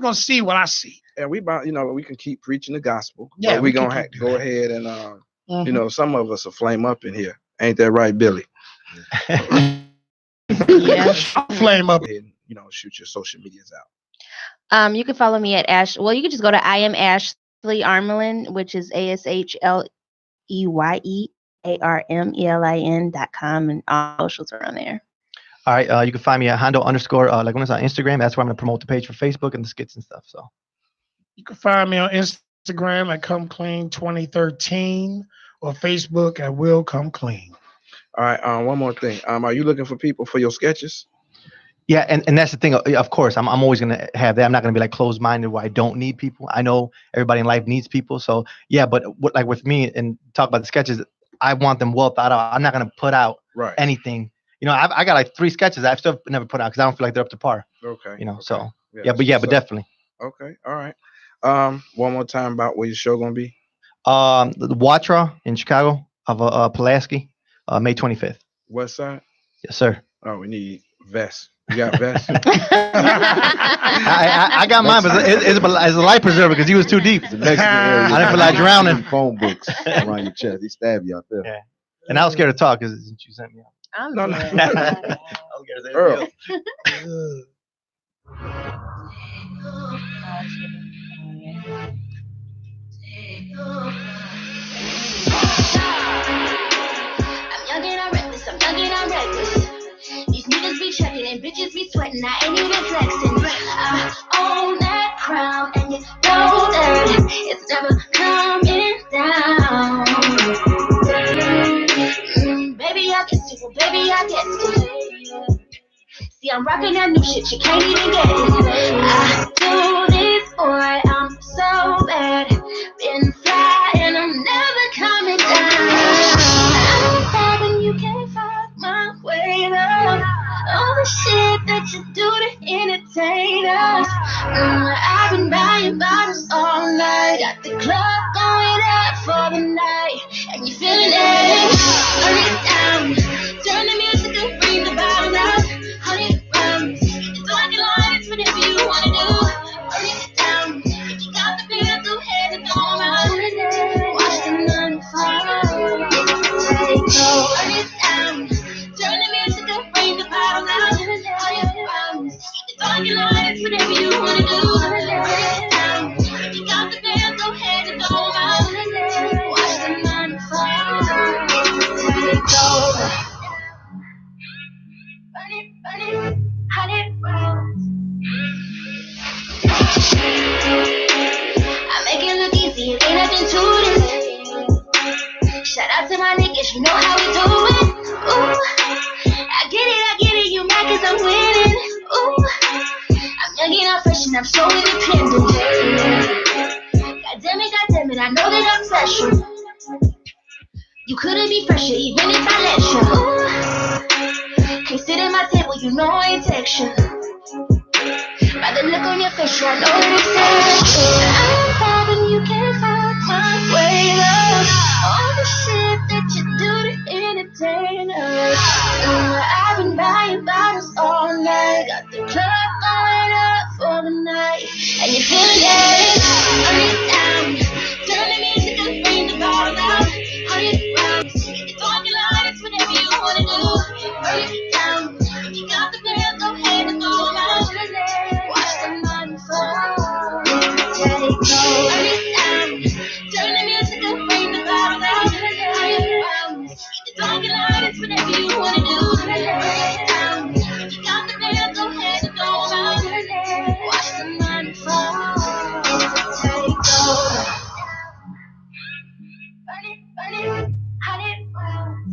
gonna see what I see. And we about, you know, we can keep preaching the gospel. Yeah, we gonna have to go ahead and you know, some of us will flame up in here. Ain't that right, Billy? Yeah. Flame up. And, you know, shoot your social medias out. You can follow me at Well, you can just go to I am Ashleye Armelin, which is ASHLEYEARMELIN.com, and all socials are on there. All right, you can find me at Hondo_Lagunas on Instagram. That's where I'm gonna promote the page for Facebook and the skits and stuff. So you can find me on Instagram at Come Clean 2013 or Facebook at Will Come Clean. All right, one more thing. Are you looking for people for your sketches? Yeah, and that's the thing. Of course, I'm always gonna have that. I'm not gonna be like closed-minded where I don't need people. I know everybody in life needs people. So yeah, but like with me and talk about the sketches, I want them well thought out. I'm not gonna put out anything. You know, I got like 3 sketches I've still never put out because I don't feel like they're up to par. Okay. You know, so but definitely. Okay, all right. One more time about where your show gonna be. The Watra in Chicago of Pulaski, May 25th. West side. Yes, sir. Oh, we need vests. You got vests? I got mine, but it's a life preserver because he was too deep. The Mexican area. I didn't feel like drowning. Phone books around your chest. He stabbed you out there. Yeah. And I was scared to talk because you sent me out. No. Earl. I'm reckless. These niggas be checking and bitches be sweating. I ain't even flexing. I own that crown and you know that it's never coming down. Baby, I get it. Well, baby, I get it. See, I'm rocking that new shit. You can't even get it. I do this, boy. I'm so bad. Been fly and I'm never coming down. I'm bad when you can't fuck my way up. All the shit that you do to entertain us. I've been buying bottles all night. Got the club going up for the night. And you feeling it? Turn it down. Turn the music and bring the bottle out. 100 rounds. It's like a line. It's whatever you wanna do. Turn it down. If you got the beat, go ahead and throw 'em out. Watch the night fall. Turn it down. Turn the music and bring the bottle out. 100 rounds. It's like a line. It's whatever you wanna do. Turn it down. If you got the beat, go ahead and throw 'em out. Watch the night fall. Take over. Burn it, 100 rounds. I make it look easy, it ain't nothing to this. Shout out to my niggas, you know how we do it. Ooh, I get it, you mad cause I'm winning. Ooh, I'm young and I'm fresh and and I'm so independent. God damn it, I know that I'm special. You couldn't be fresher even if I let you. Ooh, can't sit at my table, you know I ain't text you. By the look on your face, I know it's sexual. I'm vibing, you can't fuck my way up. All the shit that you do to entertain us. I've been buying bottles all night. Got the club going up for the night. And you're feeling it, turn it down. Turn the music and bring the bottle out. 100 rounds, it's on your line, it's whatever you wanna do. Burn it down, you got the girl, go ahead and go out. Watch the money fall, take go. Burn it down, turn the music and bring the bottle out. 100 rounds, it's on your line, it's whatever you wanna do. Burn it down, you got the girl, go ahead and go out. Watch the money fall, take go. Burn it, 100 rounds.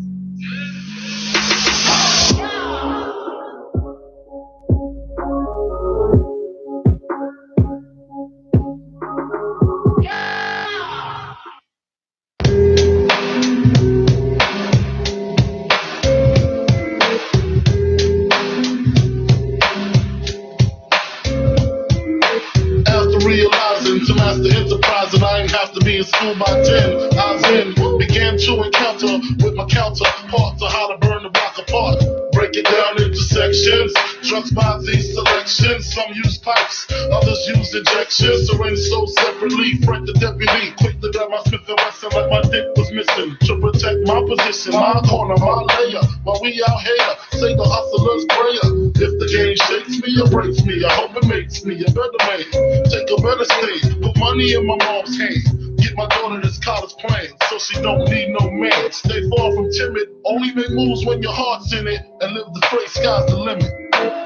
After realizing to master enterprise and I ain't have to be in school by 10, I then began to encounter with my counterpart to how to burn the block apart. Break it down into sections, drugs by these selections. Some use pipes, others use injections. Arranged so separately, Frank the deputy quick to grab my Smith & Wesson like my dick was missing. To protect my position, my corner, my layer. While we out here, say the hustler's prayer. If the game shakes me or breaks me, I hope it makes me a better man. Take a better stage, put money in my mom's hand. Get my daughter this college plan, so she don't need no man. Stay far from timid, only make moves when your heart's in it. And live the free, sky's the limit.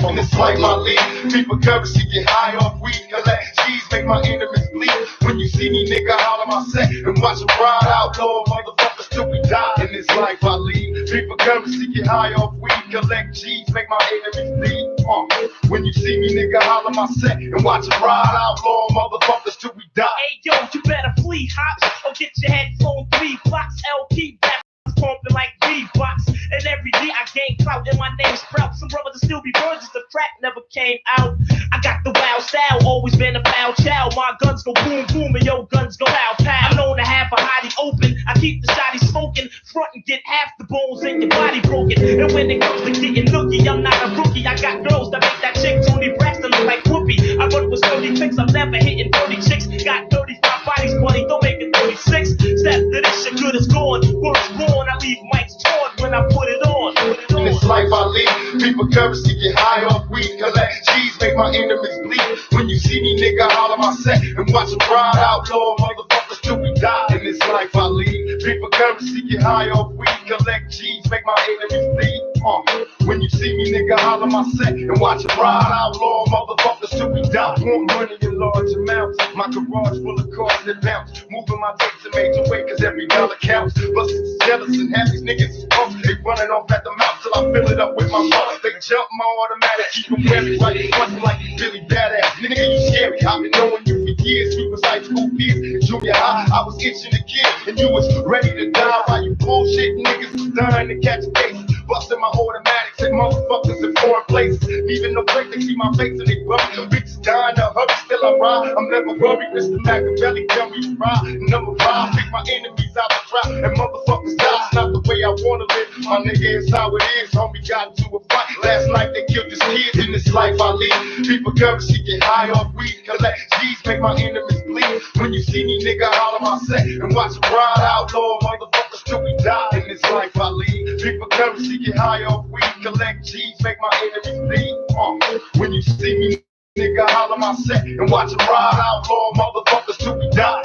On this life I lead, people currency get high off weed. Collect cheese, make my enemies bleed. When you see me, nigga, holler my set and watch them ride out, Lord, motherfuckers till we die. In this life I lead, people currency get high off weed. Collect cheese, make my enemies bleed. When you see me, nigga, holler my set and watch them ride out, Lord, motherfuckers till we die. Hey yo, you better flee, hops, or get your head flown 3 blocks. LP back pumping like beatbox. And every day I gain clout and my name sprouts. Some brothers still be virgins, the crack never came out. I got the wild style, always been a foul child. My guns go boom boom and your guns go pow pow. I'm known to have a hottie open. I keep the shotty smoking, front and get half the bones in your body broken. And when it comes to getting nookie, I'm not a rookie. I got girls that make that chick Tony Braxton look like Whoopi. I run with 30 picks, I'm never hitting 30 chicks. Got 35 bodies, buddy, don't make it 36. Step to this shit, good as gone. Words born, I leave mics torn when I put it on. In this life I lead, people currency get high off weed. Collect cheese, make my enemies bleed. When you see me, nigga, holler my set and watch them ride out, Lord, motherfuckers till we die. In this life I lead, people currency get high off weed. Collect cheese, make my enemies bleed. When you see me, nigga, holler my set and watch them ride out, Lord, motherfuckers till we die. Want money in large amounts, my garage full of cars that bounce. Moving my tapes in major way, cause every dollar counts. Busters jealous and half these niggas is punks. They running off at the mouth till I fill it up with my mouth. They jump my automatic, keep them wary, like they bustin' like you Billy Badass. Nigga, you scary, I've been knowing you for years. We was high school peers in junior high. I was itching to kid, and you was ready to die. While you bullshit niggas was dying to catch a case. Busting my automatics and motherfuckers in foreign places. Even no break, they see my face and they bump. The bitches dying to hurry, still I ride. I'm never worried, Mr. Machiavelli, tell me to ride. Number 5, pick my enemies out the trap, and motherfuckers die. It's not the way I wanna live, my nigga, it's how it is. Homie got into a fight, last night they killed his kids. In this life I lead, people currency get high off weed. Collect G's, make my enemies bleed. When you see me, nigga, holler my set and watch them ride out, Lord, motherfuckers till we die. In this life I lead, people currency get high off weed. Collect G's, make my enemies bleed. When you see me, nigga, holler my set and watch them ride out, Lord, motherfuckers till we die.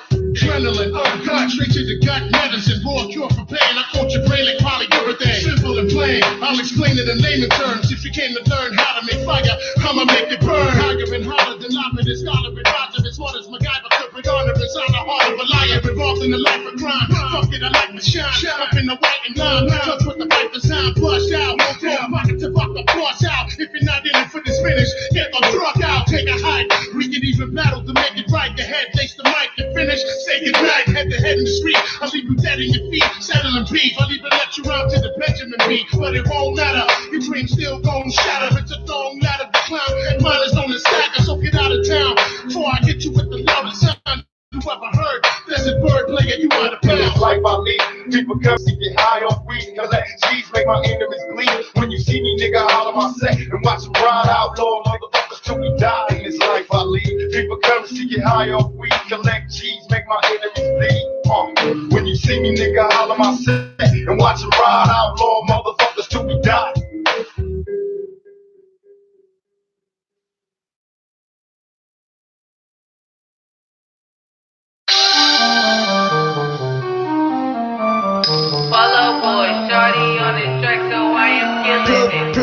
Adrenaline, gun, straight to the gut, medicine, raw cure for pain. I coach your brain like polyurethane. Simple and plain, I'll explain it in layman terms. If you came to learn how to make fire, I'ma make it burn. Higher and hotter than lava, this scholar and Roger, as hard as MacGyver could put on it. On the heart of a liar, involved in the life of crime. Fuck it, I like to shine. Up in the white and line, touch with the pipe design, flush out. No pocket to fuck the flush out. If you're not in it for this finish, get the truck out. take a hike. We can even battle to make it right. The head takes the mic and finish. Say goodnight, head to head in the street. I'll leave you dead in your feet, settling beef. I'll even let you out to the Benjamin beat. But it won't matter, your dream still gon' shatter. It's a thong ladder, the clown, and mine is on the stacker. So get out of town before I get you with the loudest sound you ever heard. There's a bird player, you out of It's pound. like my lead. People come see get high off weed. Collect G's, make my enemies bleed. When you see me, nigga, holler my set and watch them ride outlaw motherfuckers till we die. In this life I lead. People come see get high off weed. Collect G's, make my enemies bleed. When you see me, nigga, holler my set and watch them ride outlaw motherfuckers till we die. Follow boy, shawty on the track, so I am killing it.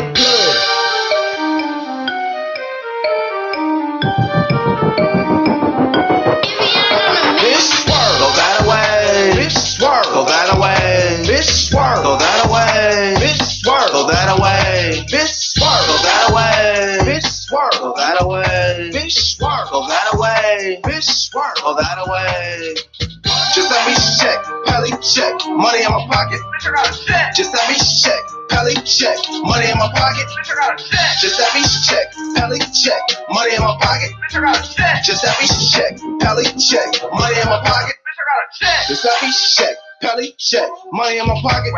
Bitch, swerve, go that away. Bitch, swerve, go that away. Bitch, swerve, go that away. Bitch, swerve, go that away. Bitch, swerve, go that away. Bitch, swerve, go that away. Bitch, swerve, go that away. Bitch, swerve, go that away. Just let me check, Pelly check, money in my pocket. Just let me check, Pelly check, money in my pocket. Just let me check, Pelly check, money in my pocket. Just let me check, Pelly check, money in my pocket. Just let me check, Pelly check, money in my pocket.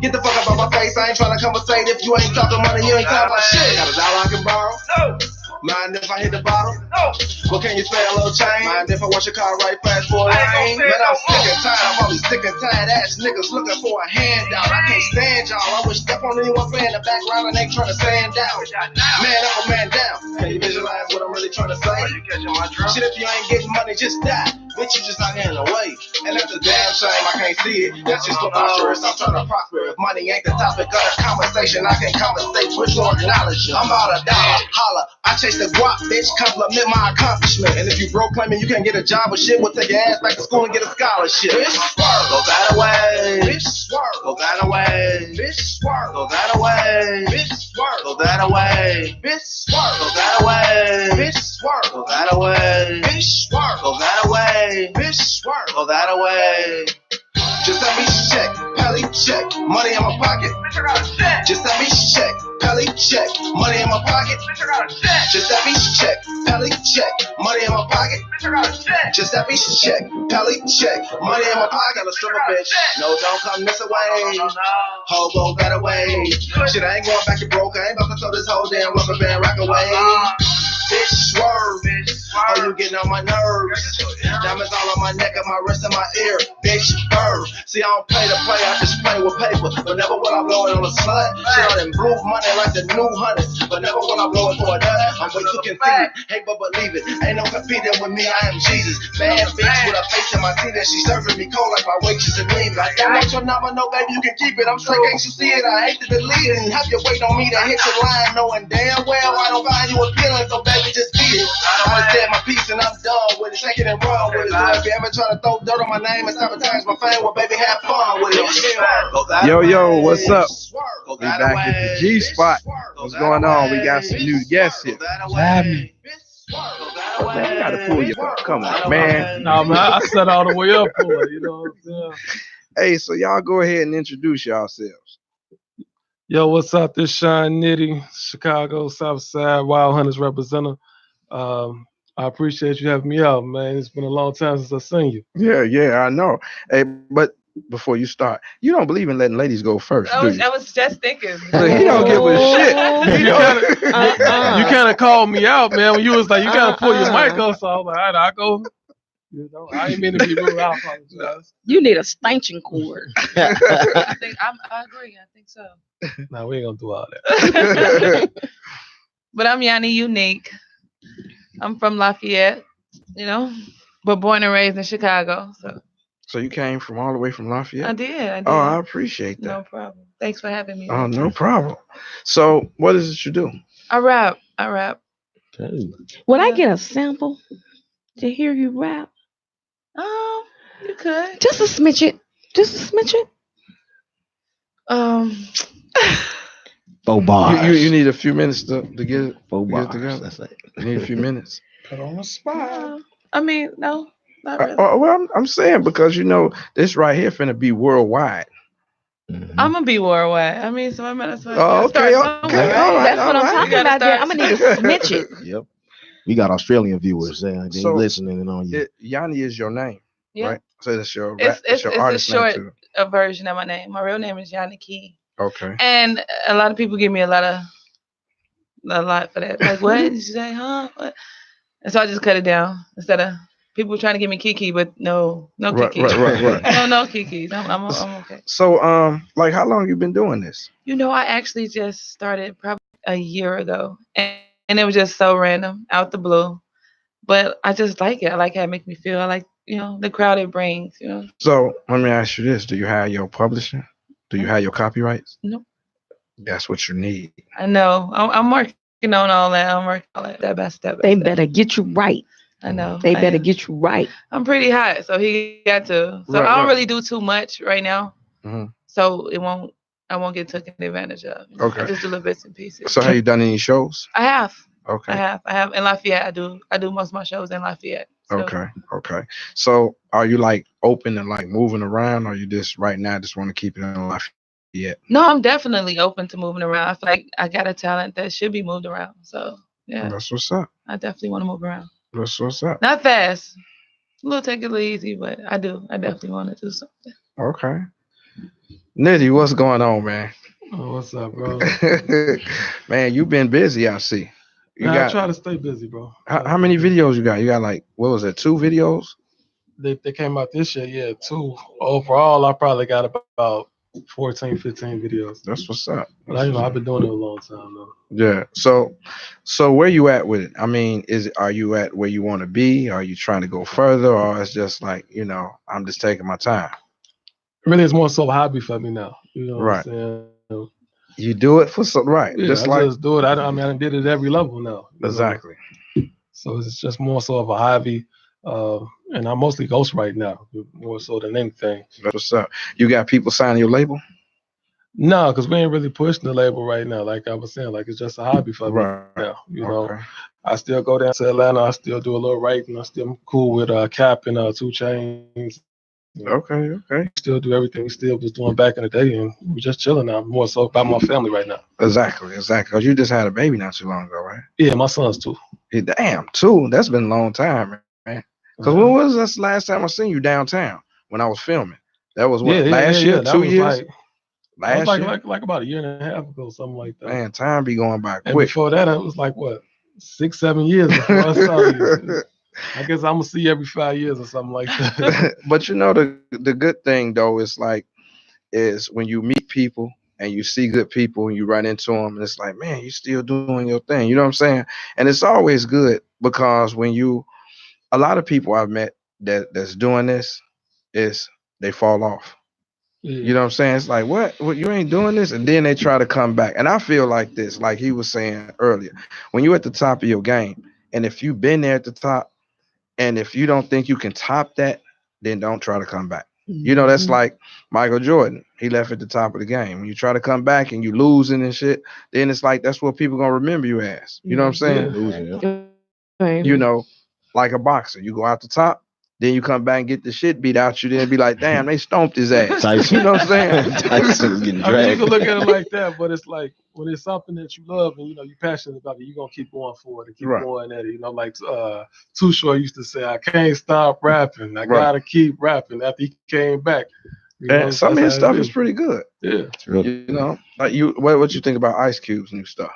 Get the fuck up out my face, I ain't tryna conversate. If you ain't talking money, you ain't talking about shit. Got $1 I can borrow? No. Mind if I hit the bottle? No. Well, can you spare a little change? Mind if I wash your car right fast for a lane? Man, I'm sick and tired of all these sick and tired ass niggas looking for a handout. I can't stand y'all. I wish step on anyone playing the background and they trying to stand down. Man up or man down. Can you visualize what I'm really trying to say? Are you catching my drum? Shit, if you ain't getting money, just die. Bitch, you just not getting away. And that's a damn shame I can't see it. That's just preposterous. I'm trying to prosper. If money ain't the topic of the conversation, I can conversate with more knowledge. I'm about $1. Holla. I chase the guap, bitch, compliment my accomplishment. And if you broke claiming you can't get a job or shit, we'll take your ass back to school and get a scholarship. Bitch, swerve, go that away. Bitch, swerve, go that away. Bitch, swerve, go that away. Bitch, swerve, go that away. Bitch, swerve, go that away. Bitch, swerve, go that away. Bitch, swerve, go that away. Bitch, swerve, go that away. Just let me check, Pelly check, money in my pocket. Just let me check, Pelly check, money in my pocket. Just let me check, Pelly check, money in my pocket. Just let me check, Pelly check, money in my pocket. Got a stripper bitch, no, don't come this away. Hobo that away. Shit, I ain't going back to broke. I ain't about to throw this whole damn rubber band rock away. Bitch, swerve. Oh, you getting on my nerves. Diamonds all on my neck and my wrist and my ear. Bitch, burn. See, I don't play to play, I just play with paper. But never will I blow it on a slut. Shit on them blue money like the new hunters. But never will I blow it for a nut. I'm way too conceited. Hate but believe it. Ain't no competing with me, I am Jesus. Bad bitch with a face in my teeth and she serving me cold like my waitress and lean. Like, don't let your number, no baby, you can keep it. I'm straight, can't you see it? I hate to delete it and have you wait on me to hit your line, knowing damn well I don't find you appealing. So baby, just beat it. I done said my piece and I'm done with it. Take it and run with it. So if you ever try to throw dirt on my name and sabotage my fame, well, baby, have fun with it. Yo, what's up? We back at the G spot. What's going on? We got some new guests here. Man, you gotta pull your come on, man. No, man, I set all the way up for it. You know what I'm saying? Hey, so y'all go ahead and introduce yourselves. Yo, what's up? This Sean Nitty, Chicago South Side Wild Hunters representative. I appreciate you having me out, man. It's been a long time since I've seen you. Yeah, I know. Hey, but before you start, you don't believe in letting ladies go first, do you? I was just thinking. So he don't give a shit. You kind of called me out, man, when you was like, you got to pull your mic up. So I was like, all right, I'll go. You know, I ain't mean to be rude. I apologize. You need a stanchion cord. I agree. I think so. No, we ain't gonna do all that. But I'm Yanni Unique. I'm from Lafayette, you know, but born and raised in Chicago. So you came from all the way from Lafayette? I did. Oh, I appreciate that. No problem. Thanks for having me. Oh, no problem. So what is it you do? I rap. Okay. Would I get a sample to hear you rap? You could. Just a smidget. 4 bars. You need a few minutes to get it 4 to bars. get it together. That's it. You need a few minutes. Put on the spot. I mean, no, not really. Well, I'm saying because this right here finna be worldwide. I'm gonna be worldwide. I mean, so I might as well Oh, start okay, somewhere, okay, right? all right, That's what all I'm right. talking You gotta about. There, start I'm gonna need to snitch it. Yep. We got Australian viewers there. They So, listening and on you. Yanni is your name, Yeah. right? So that's your It's your a artist name short too. version of my name. My real name is Yanni Key, Okay. and a lot of people give me a lot for that. Like, what did you say? Huh? What? And so I just cut it down instead of people trying to give me Kiki, but no Right, Kiki. right. No Kikis. I'm okay. So, like, how long you been doing this? I actually just started probably a year ago, and it was just so random, out the blue. But I just like it. I like how it makes me feel. I like, the crowd it brings. So, let me ask you this: do you have your publishing? Do you have your copyrights? Nope. That's what you need. I know. I'm working on all that. I'm working on it step by step. They better get you right. I know. They better get you right. I'm pretty hot, so he got to. So I don't really do too much right now. So I won't get taken advantage of. Okay. I just do little bits and pieces. So, have you done any shows? I have. Okay. I have in Lafayette. I do most of my shows in Lafayette. So. Okay. So, are you like open and like moving around, or you just right now just want to keep it in Lafayette? No, I'm definitely open to moving around. I feel like I got a talent that should be moved around. So yeah, That's what's up. I definitely want to move around. That's what's up. Not fast. Take it a little easy, but I do. I definitely want to do something. Okay. Nitty, what's going on, man? Oh, what's up, bro? Man, you been busy, I see. I try to stay busy, bro. How many videos you got? You got like, what was it, 2 videos? They came out this year, yeah, 2. Overall, I probably got about 14, 15 videos. That's what's up. But I've been doing it a long time though. Yeah. So where you at with it? I mean, are you at where you want to be? Are you trying to go further, or it's just like, I'm just taking my time? Really, it's more so a hobby for me now. You know Right. what I'm saying? You do it for right. Yeah, just I just do it. I did it at every level now. Exactly. So it's just more so of a hobby. And I mostly ghostwrite now, more so than anything. That's what's up. You got people signing your label? No, because we ain't really pushing the label right now. Like I was saying, like it's just a hobby for me Right. now. You know, I still go down to Atlanta. I still do a little writing. I still cool with Cap and 2 Chainz. Okay. Still do everything we still was doing back in the day, and we're just chilling now. More so about my family right now. Exactly. Because you just had a baby not too long ago, right? Yeah, my son's 2. Yeah, damn, 2. That's been a long time, man. Because when was this last time I seen you downtown when I was filming? That was what, last year, 2 years? Last year? Like about a year and a half ago, something like that. Man, time be going by quick. And before that, it was like what, 6, 7 years before I saw you. I guess I'm gonna see you every 5 years or something like that. But the good thing though is when you meet people and you see good people and you run into them and it's like, man, you still doing your thing. You know what I'm saying? And it's always good because a lot of people I've met that's doing this is they fall off. Yeah. You know what I'm saying? It's like, what? You ain't doing this? And then they try to come back. And I feel like this, like he was saying earlier, when you're at the top of your game, and if you've been there at the top, and if you don't think you can top that, then don't try to come back. You know, that's like Michael Jordan. He left at the top of the game. When you try to come back and you losing and shit, then it's like that's what people gonna remember you as. You know what I'm saying? Right. You know, like a boxer. You go out the top, then you come back and get the shit beat out you, then be like, damn, they stomped his ass. Tyson. You know what I'm saying? Tyson getting I mean, you dragged. can look at it like that, but it's like when it's something that you love and you're passionate about it, you're gonna keep going for it and keep going at it. You know, like Too Short used to say, I can't stop rapping. I gotta keep rapping after he came back. You know, And some of his stuff is pretty good. Yeah. You know, like what you think about Ice Cube's new stuff?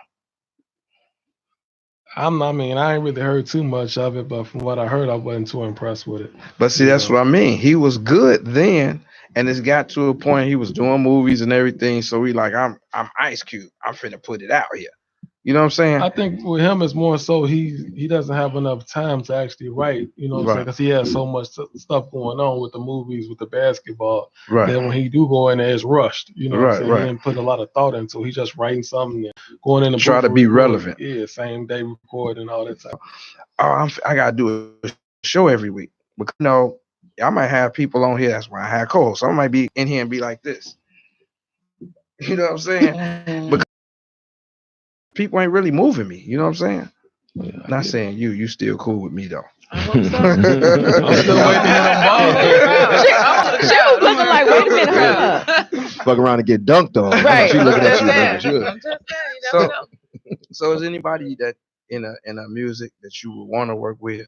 I ain't really heard too much of it, but from what I heard, I wasn't too impressed with it. But see, that's what I mean. He was good then, and it's got to a point he was doing movies and everything. So we like, I'm Ice Cube. I'm finna put it out here. You know what I'm saying? I think with him, it's more so he doesn't have enough time to actually write. You know what I'm saying? Because he has so much stuff going on with the movies, with the basketball. Right. That when he do go in there, it's rushed. You know what I'm saying? Right. He didn't put a lot of thought into it. He's just writing something and going in the Try booth to be record. relevant. Yeah, same day record and all that stuff. Oh, I gotta do a show every week. Because I might have people on here. That's why I have co-hosts. So I might be in here and be like this. You know what I'm saying? Because people ain't really moving me. You know what I'm saying? Yeah, Not saying you still cool with me though. I hope so. I'm still waiting to hit them balls. She was looking like, wait a minute, hold up. Fuck around and get dunked on. Right. She looking at you. I'm Making sure. just saying, you never know. So is anybody that in a music that you would want to work with?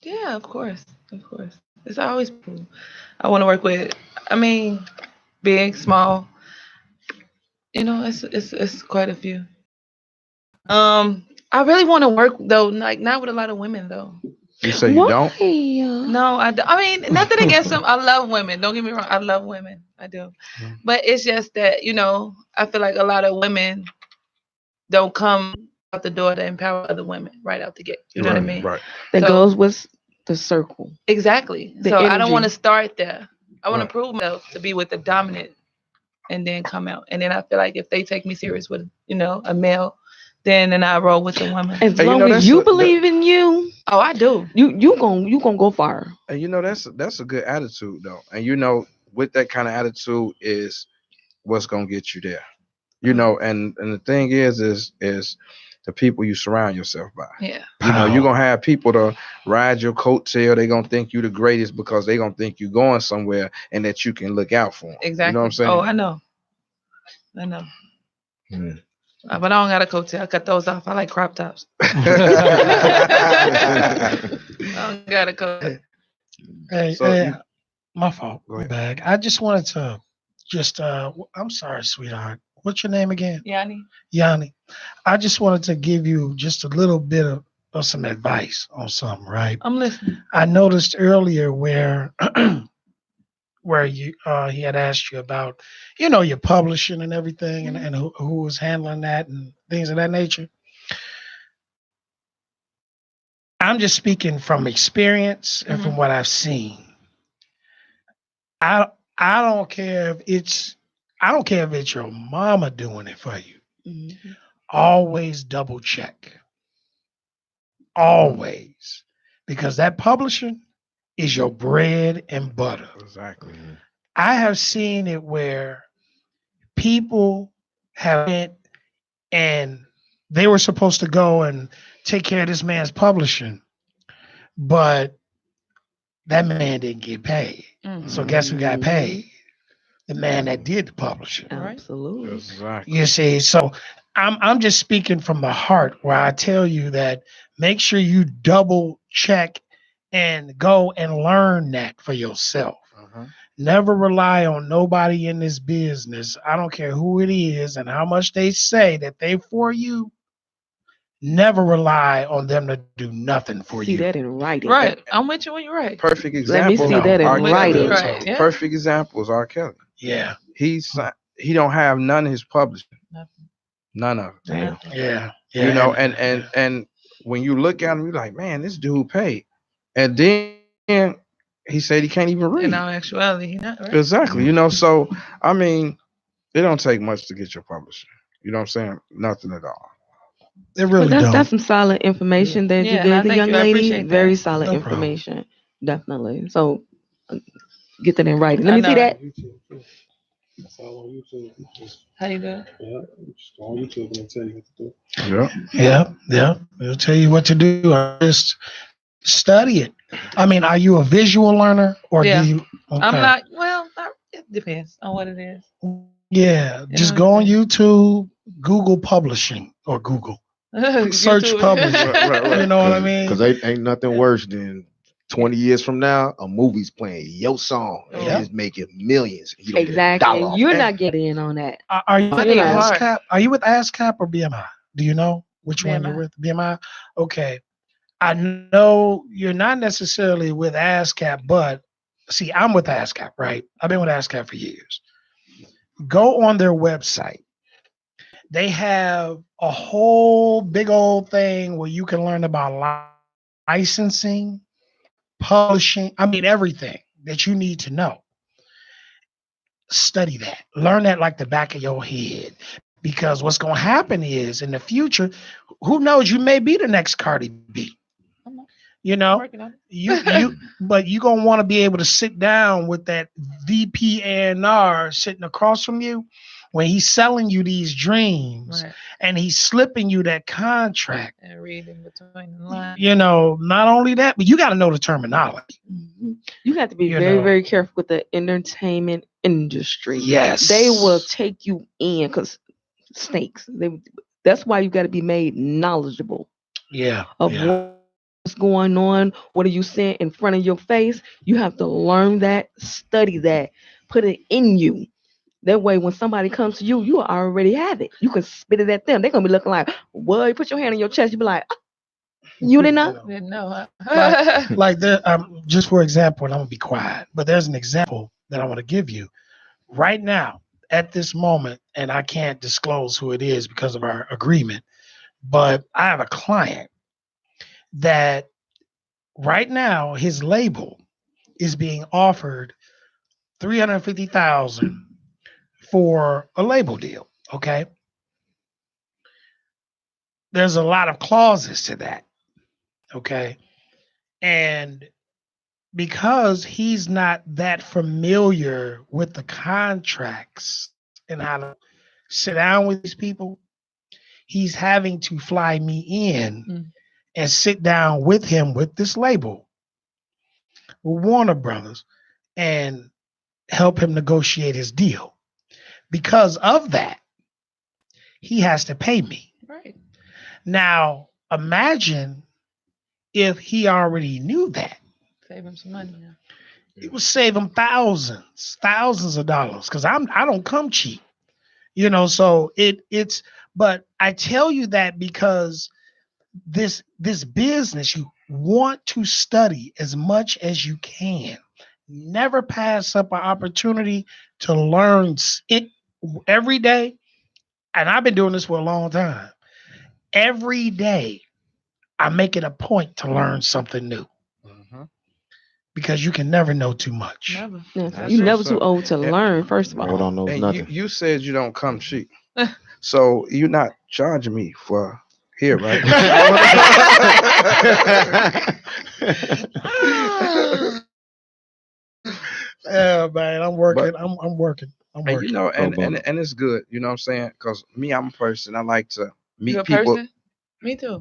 Yeah, of course. It's always cool. I want to work with. I mean, big, small. You know, it's quite a few. I really want to work though, like not with a lot of women though. You say you don't? No, I mean, nothing against them. I love women. Don't get me wrong. I love women. I do. But it's just that, you know, I feel like a lot of women don't come out the door to empower other women right out the gate. You know what I mean? Right. That goes with the circle. Exactly. The So I don't energy. want to start there. I want to prove myself to be with the dominant and then come out. And then I feel like if they take me serious with, you know, a male, then I roll with the woman. As long as you believe in you, oh, I do. You gonna go far. And you know that's a good attitude though. And you know, with that kind of attitude is what's gonna get you there. You know, and the thing is the people you surround yourself by. Yeah. You know, you're gonna have people to ride your coattail. They're gonna think you the greatest because they're gonna think you're going somewhere and that you can look out for them. Exactly. You know what I'm saying? Oh, I know. But I don't got a coattail. I cut those off. I like crop tops. I don't got a coat. Hey, my fault. Go ahead. I just wanted to I'm sorry, sweetheart. What's your name again? Yanni. I just wanted to give you just a little bit of some advice on something, right? I'm listening. I noticed earlier where you he had asked you about, you know, your publishing and everything, and who was handling that and things of that nature. I'm just speaking from experience and from what I've seen. I don't care if it's your mama doing it for you. Always double check. Always. Because that publishing is your bread and butter. Exactly. I have seen it where people have went and they were supposed to go and take care of this man's publishing, but that man didn't get paid. So guess who got paid? The man that did the publishing. Absolutely. Exactly. You see, so I'm just speaking from the heart where I tell you that make sure you double check and go and learn that for yourself. Never rely on nobody in this business. I don't care who it is and how much they say that they for you. Never rely on them to do nothing for you. See that in writing. Right. I'm with you when you're right. Perfect example. Let me see that in writing. Right. Yeah. Perfect example is R. Kelly. Yeah. He don't have none of his publishing. None of it. Damn. Yeah. You know, and when you look at him, you're like, man, this dude paid. And then he said he can't even read. In all actuality, he's not right. Exactly. You know, so I mean, it don't take much to get your publisher. You know what I'm saying? Nothing at all. It really don't. That's some solid information that you Yeah, gave the thank young you. I lady. appreciate that. Very solid No information. Definitely. So get that in writing. Let me see that. It's all on YouTube. How you doing? Yeah, just go on YouTube and they'll tell you what to do. Yeah. They'll tell you what to do. Just study it. I mean, are you a visual learner or Yeah. do you? I'm okay. not. Well, it depends on what it is. Yeah, just go on YouTube, Google publishing or Google. Search YouTube. publishing. Right. You know what I mean? Because ain't nothing worse than 20 years from now, a movie's playing your song and it's making millions. And you don't get a dollar Exactly. off You're that. not getting in on that. Are you with Money is hard. ASCAP? Are you with ASCAP or BMI? Do you know which one BMI. you're with? BMI? Okay. I know you're not necessarily with ASCAP, but see, I'm with ASCAP, right? I've been with ASCAP for years. Go on their website. They have a whole big old thing where you can learn about licensing, publishing, I mean, everything that you need to know. Study that. Learn that like the back of your head. Because what's going to happen is in the future, who knows, you may be the next Cardi B. You know, but you gonna want to be able to sit down with that VPNR sitting across from you when he's selling you these dreams, and he's slipping you that contract. And reading between the lines. You know, not only that, but you got to know the terminology. You have to be very careful with the entertainment industry. Yes, they will take you in because snakes. That's why you got to be made knowledgeable. Of what's going on. What are you seeing in front of your face? You have to learn that, study that, put it in you. That way, when somebody comes to you, you already have it. You can spit it at them. They're gonna be looking like, "Well, you put your hand on your chest." You be like, oh, "You didn't know." Didn't know. like there, just for example, and I'm gonna be quiet. But there's an example that I want to give you right now at this moment, and I can't disclose who it is because of our agreement. But I have a client that right now his label is being offered $350,000 for a label deal. Okay, there's a lot of clauses to that. Okay, and because he's not that familiar with the contracts and how to sit down with these people, he's having to fly me in and sit down with him with this label, with Warner Brothers, and help him negotiate his deal. Because of that, he has to pay me. Right. Now, imagine if he already knew that. Save him some money now. It would save him thousands of dollars, because I don't come cheap. You know, so it's but I tell you that because this business, you want to study as much as you can. Never pass up an opportunity to learn it every day. And I've been doing this for a long time. Every day, I make it a point to learn something new. Because you can never know too much. Never. You're never too old to learn, first of all. Don't know nothing. You said you don't come cheap. So you're not charging me for here, right? Yeah, man, I'm working. I'm working. And, you know, and it's good, you know what I'm saying? Because me, I'm a person. I like to meet You a people. person? Me too.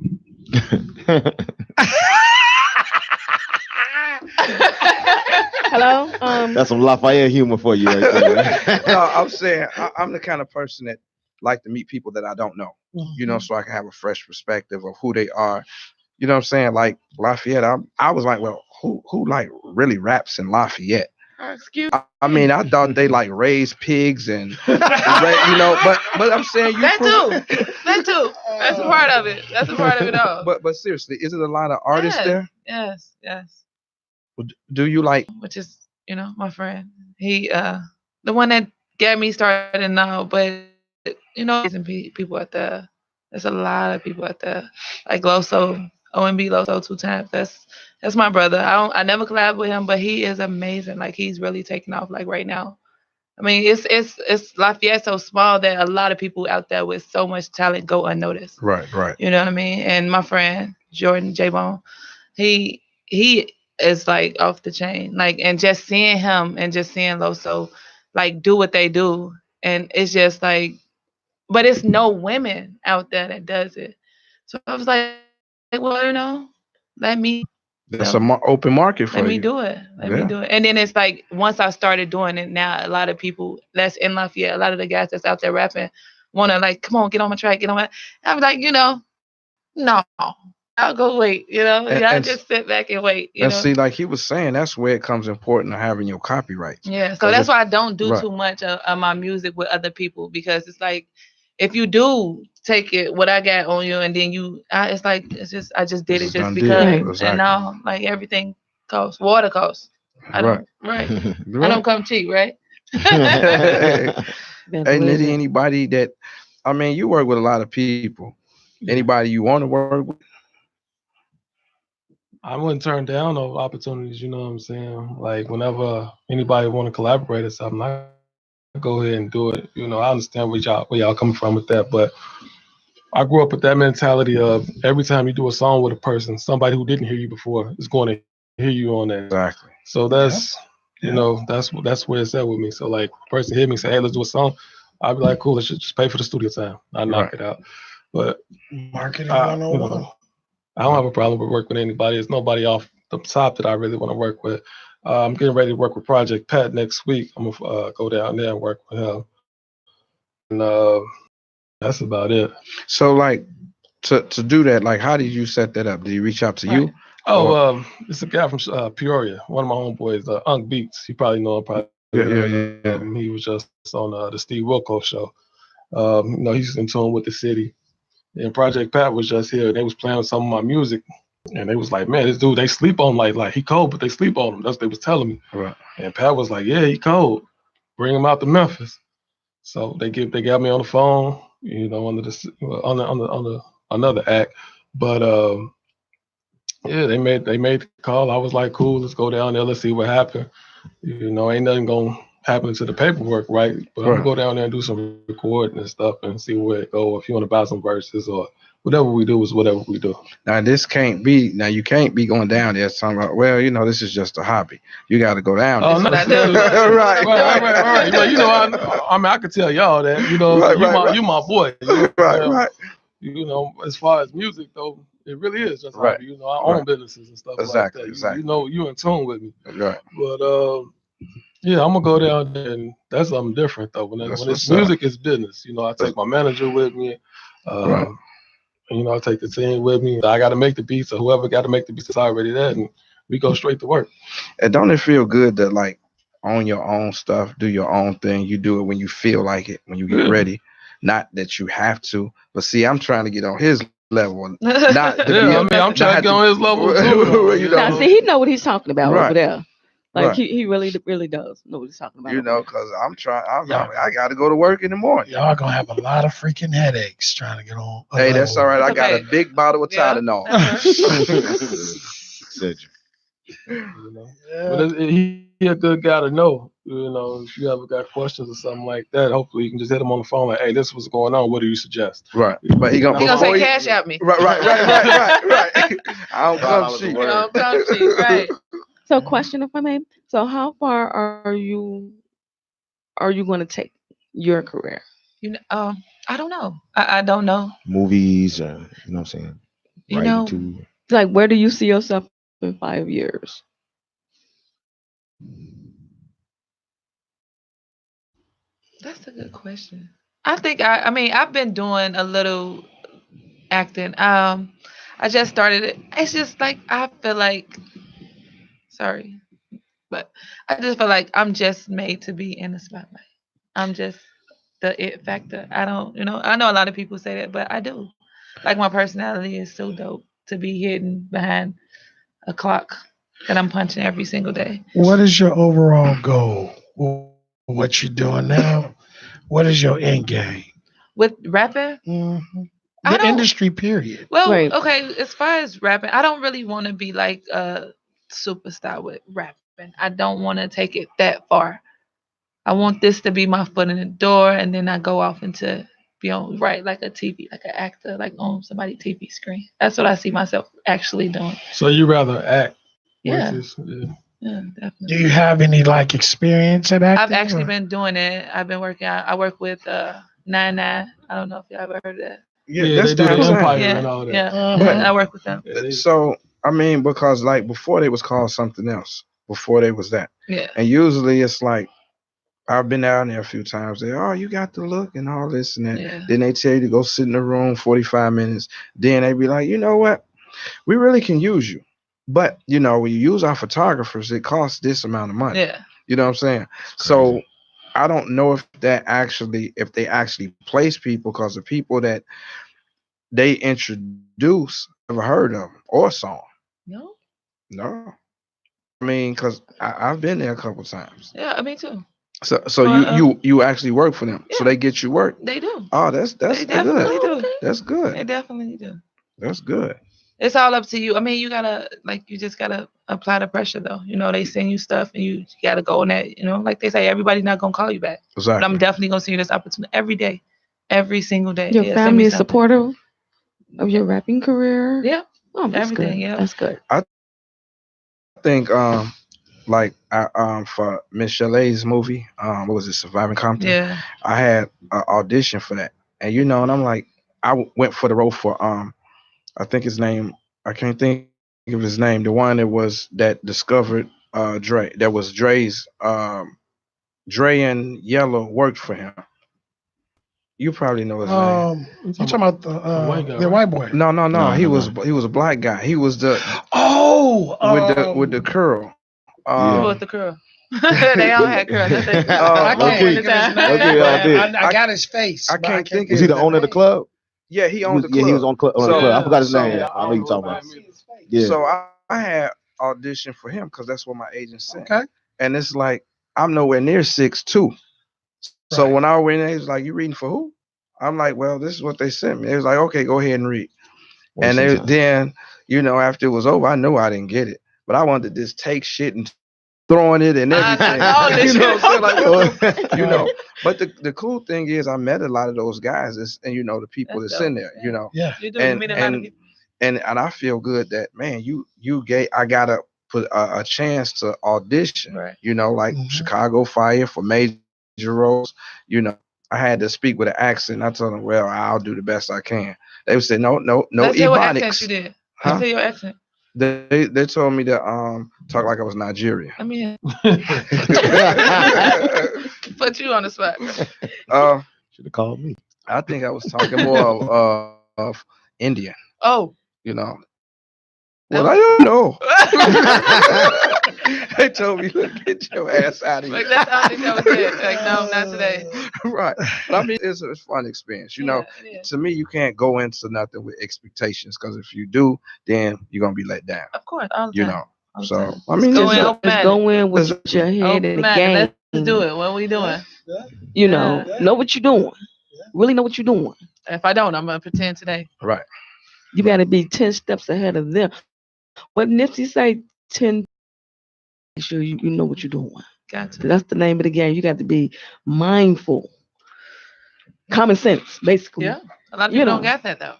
Hello. That's some Lafayette humor for you, right there. No, I'm saying I'm the kind of person that like to meet people that I don't know, you know, so I can have a fresh perspective of who they are. You know what I'm saying? Like Lafayette, I was like, well, who like really raps in Lafayette? Excuse I mean, I thought they like raised pigs and, you know, but I'm saying you that too. That's a part of it. That's a part of it all. But seriously, is it a lot of artists there? Yes. Do you like? Which is, you know, my friend. He the one that got me started now, but you know, there's people out there. There's a lot of people out there. Like Loso, OMB Loso 2 times. That's my brother. I never collab with him, but he is amazing. Like he's really taking off like right now. I mean, it's Lafayette so small that a lot of people out there with so much talent go unnoticed. Right. You know what I mean? And my friend Jordan J Bone, he is like off the chain. Like, and just seeing him and just seeing Loso like do what they do, and it's just like, but it's no women out there that does it. So I was like, well, you know, let me. That's an open market for you. Let me do it. Let me do it. And then it's like, once I started doing it, now a lot of people that's in Lafayette, a lot of the guys that's out there rapping want to like, come on, get on my track, get on my. I'm like, you know, no, I'll go wait. You know, y'all just sit back and wait. You know? See, like he was saying, that's where it comes important to having your copyrights. Yeah, so that's why I don't do too much of my music with other people, because it's like, if you do take it, what I got on you, and then I just did it just because. Exactly. And now, like, everything costs. Water costs. I don't come cheap, right? Hey, Nitty, anybody that, I mean, you work with a lot of people. Anybody you want to work with? I wouldn't turn down those opportunities, you know what I'm saying? Like, whenever anybody want to collaborate or something, I go ahead and do it. You know, I understand where y'all coming from with that, but I grew up with that mentality of every time you do a song with a person, somebody who didn't hear you before is going to hear you on that. Exactly. So that's you know that's where it's at with me. So like, a person hear me say, "Hey, let's do a song," I'd be like, "Cool, let's just pay for the studio time." I knock it out. But Marketing you 101. know, I don't have a problem with working with anybody. There's nobody off the top that I really want to work with. I'm getting ready to work with Project Pat next week. I'm gonna go down there and work with him, and that's about it. So like to do that, like how did you set that up? Did he reach out to you? Oh, Or- it's a guy from Peoria, one of my homeboys, Unk Beats. You probably know him. Probably. Yeah. He was just on the Steve Wilkos show. You know, he's in tune with the city. And Project Pat was just here. They was playing some of my music, and they was like, "Man, this dude, they sleep on like he cold, but they sleep on him." That's what they was telling me. Right. And Pat was like, "Yeah, he cold. Bring him out to Memphis." So they got me on the phone, you know, under the another act, but yeah, they made the call. I was like, "Cool, let's go down there. Let's see what happened." You know, ain't nothing gonna happen to the paperwork, right? But I'm gonna go down there and do some recording and stuff and see where it go. If you want to buy some verses or whatever we do is whatever we do. Now this can't be. Now you can't be going down there talking about. Well, you know, this is just a hobby. You got to go down there. Oh no, right. Well, you know, I mean, I could tell y'all that. You know, you my boy. You know, right. You know, as far as music though, it really is just Right. hobby. You know, I own businesses and stuff like that. Exactly. You know, you in tune with me. Right. But yeah, I'm gonna go down there, and that's something different though. When it's music, it's business. You know, I take my manager with me. Right. You know, I take the team with me. I got to make the beats, or whoever got to make the beats is already there, and we go straight to work. And don't it feel good that like own your own stuff, do your own thing? You do it when you feel like it, when you get ready. Not that you have to. But see, I'm trying to get on his level. Not to I mean, I'm trying to get on his level too. You know, Now, see, he know what he's talking about Right. over there. Like Right. he really does know what he's talking about. You know, because I'm trying. I got to go to work in the morning. Y'all gonna have a lot of freaking headaches trying to get on. Hey, that's all right. I got a big bottle of Tylenol. You know? But he a good guy to know. You know, if you ever got questions or something like that, hopefully you can just hit him on the phone like, "Hey, this is what's going on. What do you suggest?" Right. But he gonna say cash at me. Right. I don't come cheap. Right. So, question if I may. So, how far are you going to take your career? You know, I don't know. I don't know. Movies, you know what I'm saying? You know, too. Like, where do you see yourself in 5 years? That's a good question. I think I mean, I've been doing a little acting. I just started it. It's just like I feel like, sorry, but I just feel like I'm just made to be in the spotlight. I'm just the it factor. I don't, you know, I know a lot of people say that, but I do. Like my personality is so dope to be hidden behind a clock that I'm punching every single day. What is your overall goal? What you doing now? What is your end game? With rapping? The industry, period. Well, okay, as far as rapping, I don't really want to be like a superstar with rapping. I don't want to take it that far. I want this to be my foot in the door, and then I go off into be on like a TV, like an actor, like on somebody's TV screen. That's what I see myself actually doing. So you rather act? Yeah. Yeah, definitely. Do you have any like experience at acting? I've actually been doing it. I've been working. I work with 99. I don't know if you ever heard of that. Yeah, that's they do the the Empire Yeah, and all that. yeah. But- I work with them. So I mean, because like before they was called something else. Before they was that. Yeah. And usually it's like I've been down there a few times. They, oh, you got the look and all this and that. Yeah. Then they tell you to go sit in the room 45 minutes. Then they be like, you know what? We really can use you. But, you know, when you use our photographers, it costs this amount of money. Yeah. You know what I'm saying? So I don't know if they actually place people, because the people that they introduce ever heard of them or saw them. No. I mean, because I've been there a couple times. Yeah, me too. So you actually work for them. So they get you work. They do. Oh, that's They definitely good. do. That's good. They definitely do. That's good. It's all up to you. I mean, you just gotta apply the pressure though. You know, they send you stuff and you gotta go on that, you know, like they say, everybody's not gonna call you back. Exactly. But I'm definitely gonna send you this opportunity every day. every single day. Your Yeah, send family me is something. supportive of your rapping career. Yeah, Oh, that's everything. good. Yeah. That's good. I think like for Miss Chalet's movie, what was it, Surviving Compton? Yeah. I had an audition for that, and and I'm like, went for the role for I think his name, I can't think of his name, the one that discovered Dre, that was Dre's Dre and Yellow worked for him. You probably know his name. You talking about the white boy? No. He was a black guy. He was the with the curl. Who was the curl? They all had curls. That's it. I can't think of his name. I I got his face. I can't think. Was he the owner of the club? Yeah, he owned the club. Yeah, he was on the club. I forgot his name. I know you talking about. Yeah. So I had auditioned for him because that's what my agent said. Okay. And it's like I'm nowhere near 6'2". So when I went in, he was like, "You reading for who?" I'm like, "Well, this is what they sent me." They was like, "Okay, go ahead and read." And then after it was over, I knew I didn't get it, but I wanted to just take shit and throwing it and everything. But the cool thing is, I met a lot of those guys, and the people that's in there. Yeah. You do. You meet a lot of people. And I feel good that, man, I got a chance to audition. Right. Like Chicago Fire for major roles. I had to speak with an accent. I told them, well, I'll do the best I can. They would say, no Let's hear what ebonics. accent you did. Let's hear your accent. They told me to talk like I was Nigerian. I mean, put you on the spot. Should have called me. I think I was talking more of Indian. Oh. Well, I don't know. They told me, look, get your ass out of here. Like, that's how that was it. Like, no, not today. Right. But I mean, it's a fun experience. To me, you can't go into nothing with expectations, because if you do, then you're going to be let down. Of course. All the time. So, I mean, just go in with your head in the game. Let's do it. What are we doing? Know what you're doing. Really know what you're doing. If I don't, I'm going to pretend today. Right. You got to be 10 steps ahead of them. What Nipsey say, 10, make sure you know what you're doing. Gotcha. That's the name of the game. You got to be mindful. Common sense, basically. Yeah. A lot of people don't get that, though.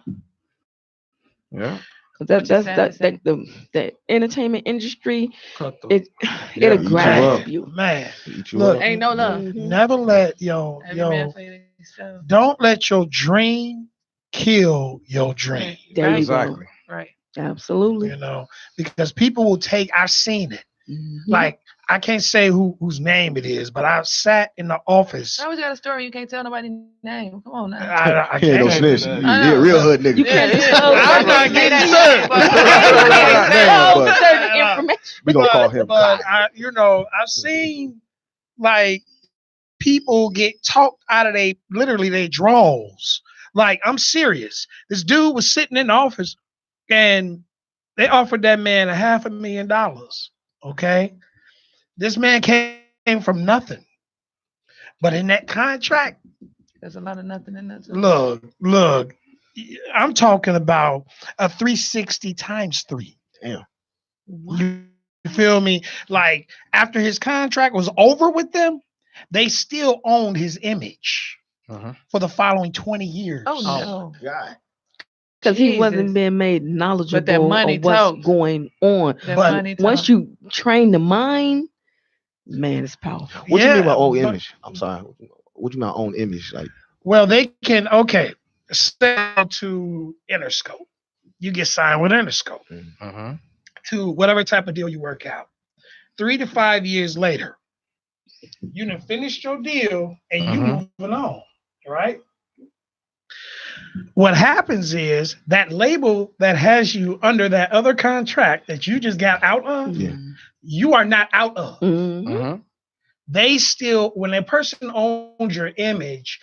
Yeah. The entertainment industry, it'll grab you. Man, look, ain't no love. Never let don't let your dream kill your dream. There you exactly. Go. Right. Absolutely. Because people will I've seen it. Mm-hmm. Like, I can't say whose name it is, but I've sat in the office. I always got a story. You can't tell nobody's name. Come on now. I He ain't no snitch. He a real hood nigga. You can't I'm not getting certain information. We gonna call him. But I've seen like people get talked out of their draws. Like, I'm serious. This dude was sitting in the office and they offered that man $500,000. Okay. This man came from nothing. But in that contract, there's a lot of nothing in that. Look, I'm talking about a 360 times 3. Damn. You feel me? Like, after his contract was over with them, they still owned his image for the following 20 years. Oh no. God. Because he wasn't being made knowledgeable that money of what's talks. going on. But once you train the mind, man, it's powerful. What you mean by own image? I'm sorry. What you mean by own image? Like, well, they can sell to Interscope. You get signed with Interscope to whatever type of deal you work out. 3 to 5 years later, you done finished your deal and you moving on, right? What happens is that label that has you under that other contract that you just got out of, you are not out of. They still, when a person owns your image,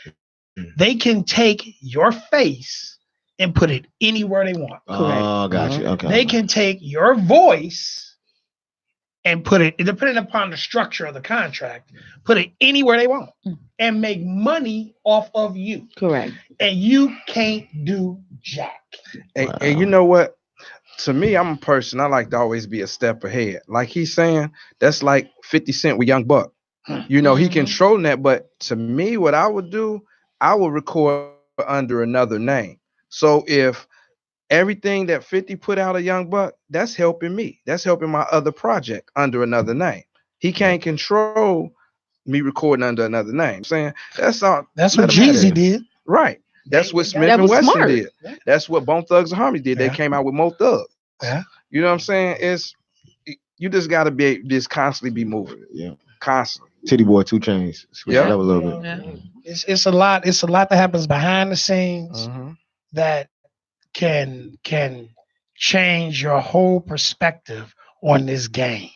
they can take your face and put it anywhere they want. Oh, gotcha. Okay. They can take your voice and put it, depending upon the structure of the contract, put it anywhere they want and make money off of you. Correct. And you can't do jack. And you know what? To me, I'm a person, I like to always be a step ahead. Like he's saying, that's like 50 Cent with Young Buck. He controlling that. But to me, what I would do, I would record under another name. So if everything that 50 put out of Young Buck, that's helping me. That's helping my other project under another name. He can't control me recording under another name. Saying that's all. That's what Jeezy did. Right. That's what Smith and Wesson did. That's what Bone Thugs and Harmony did. They came out with Mo Thugs. Yeah. You know what I'm saying? You just gotta just constantly be moving. Yeah. Constantly. Titty Boy 2 Chainz. Switch it up a little bit. Yeah. It's a lot. It's a lot that happens behind the scenes that can change your whole perspective on this game.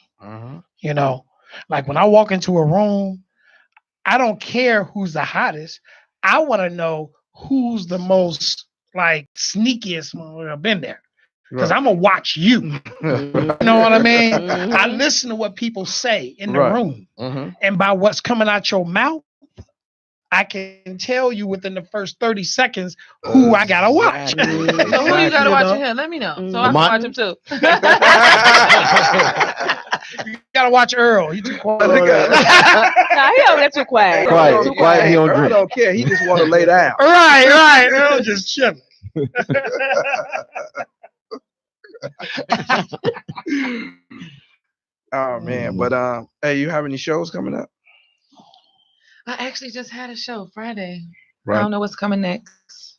You know, like when I walk into a room, I don't care who's the hottest. I want to know who's the most like sneakiest one I've been there. Because I'm gonna watch you. You know what I mean? I listen to what people say in the room. And by what's coming out your mouth, I can tell you within the first 30 seconds who I gotta watch. So who you gotta watch in here? Let me know. So I can watch him too. You gotta watch Earl. He too quiet. Nah, he over there too quiet. Quiet. He don't drink. Earl don't care. He just want to lay down. Right. Earl just chilling. Oh man, but hey, you have any shows coming up? I actually just had a show Friday. Right. I don't know what's coming next.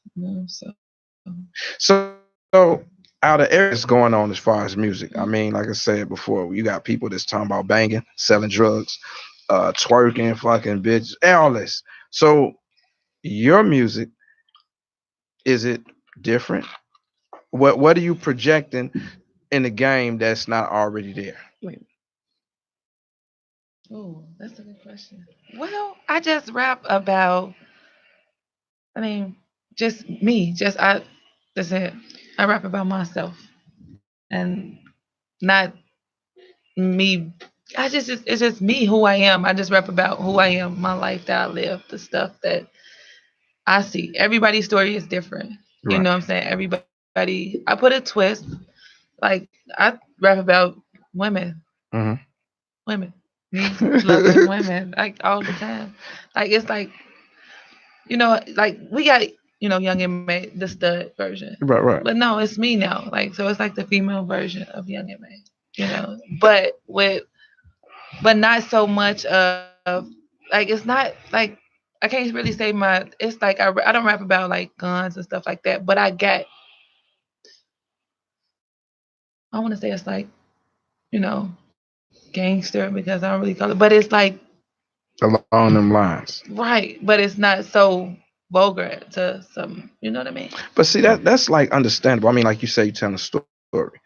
So out of everything's going on as far as music, I mean, like I said before, you got people that's talking about banging, selling drugs, twerking, fucking bitches, all this. So your music, is it different? What are you projecting in the game that's not already there? Oh, that's a good question. Well, I just rap about, just me. That's it. I rap about myself. And not me. It's just me, who I am. I just rap about who I am, my life that I live, the stuff that I see. Everybody's story is different. Right. You know what I'm saying? Everybody, I put a twist. Like, I rap about women. Women. Me loving women, like, all the time. Like, it's like, like, we got, Young M.A, the stud version. Right. But no, it's me now. Like, so it's like the female version of Young M.A, but not so much of, like, it's not, like, I can't really say it's like, I don't rap about, like, guns and stuff like that, but I want to say it's like, gangster, because I don't really call it, but it's like along them lines, right? But it's not so vulgar to some, you know what I mean? But see, that's like understandable. I mean, like you say, you tell a story,